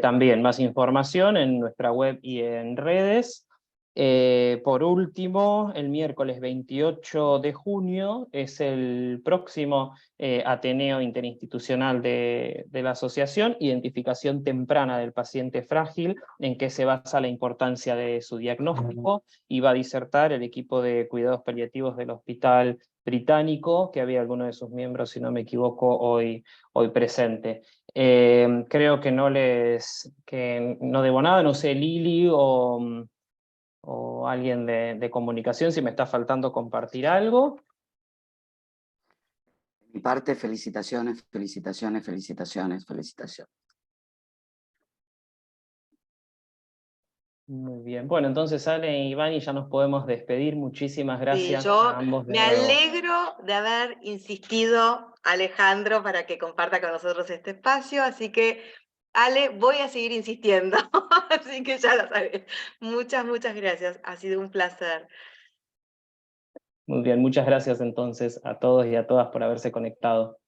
S4: También más información en nuestra web y en redes. Por último, el miércoles 28 de junio es el próximo Ateneo Interinstitucional de la asociación, Identificación Temprana del Paciente Frágil, en que se basa la importancia de su diagnóstico, y va a disertar el equipo de cuidados paliativos del Hospital Británico, que había alguno de sus miembros, si no me equivoco, hoy presente. Creo que no debo nada, no sé, Lili o alguien de comunicación, si me está faltando compartir algo.
S3: De mi parte, felicitaciones, felicitaciones, felicitaciones, felicitaciones.
S4: Muy bien, bueno, entonces Ale y Iván, y ya nos podemos despedir. Muchísimas gracias
S2: Sí, yo
S4: a ambos de
S2: me
S4: nuevo.
S2: alegro de haber insistido, Alejandro, para que comparta con nosotros este espacio, así que, Ale, voy a seguir insistiendo, así que ya lo sabes. Muchas, muchas gracias, ha sido un placer.
S4: Muy bien, muchas gracias entonces a todos y a todas por haberse conectado.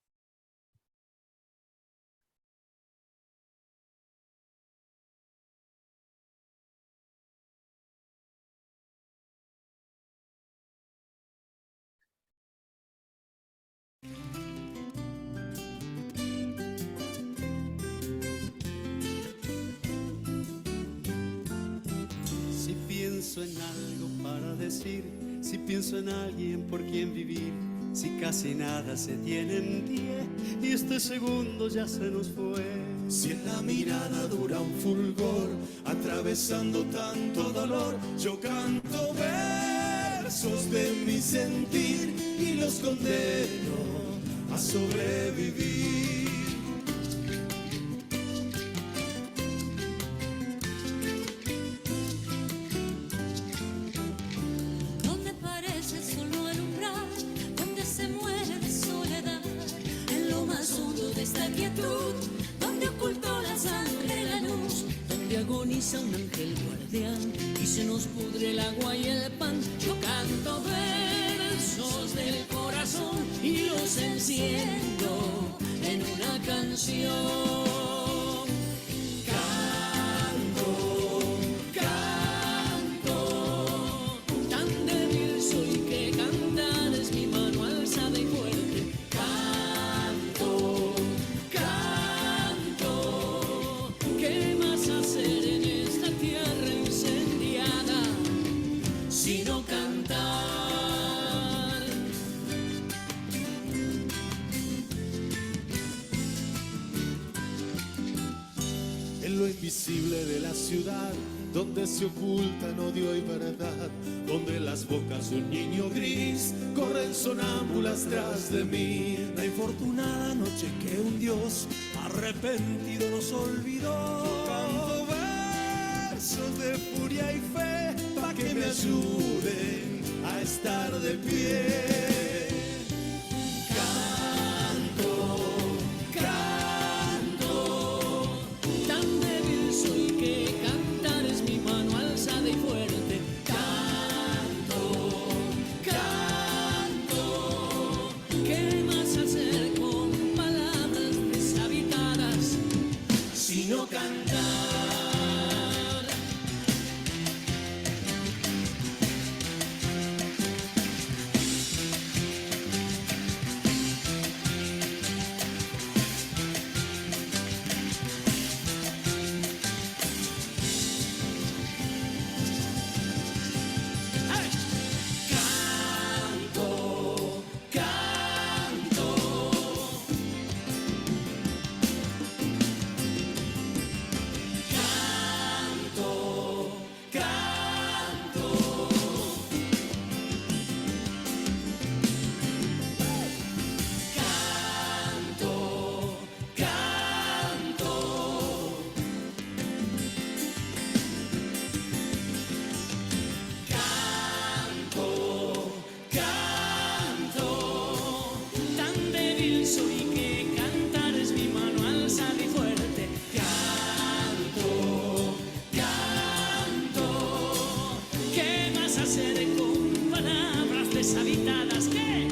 S8: Si pienso en algo para decir, si pienso en alguien por quien vivir, si casi nada se tiene en pie y este segundo ya se nos fue. Si en la mirada dura un fulgor, atravesando tanto dolor, yo canto versos de mi sentir y los condeno a sobrevivir.
S9: Donde agoniza un ángel guardián y se nos pudre el agua y el pan. Yo canto versos del corazón y los enciendo en una canción.
S8: Invisible de la ciudad, donde se ocultan odio y verdad, donde las bocas de un niño gris corren sonámbulas tras de mí. La infortunada noche que un Dios arrepentido nos olvidó. Canto versos de furia y fe pa' que me ayuden a estar de pie.
S9: Hacer con palabras deshabitadas que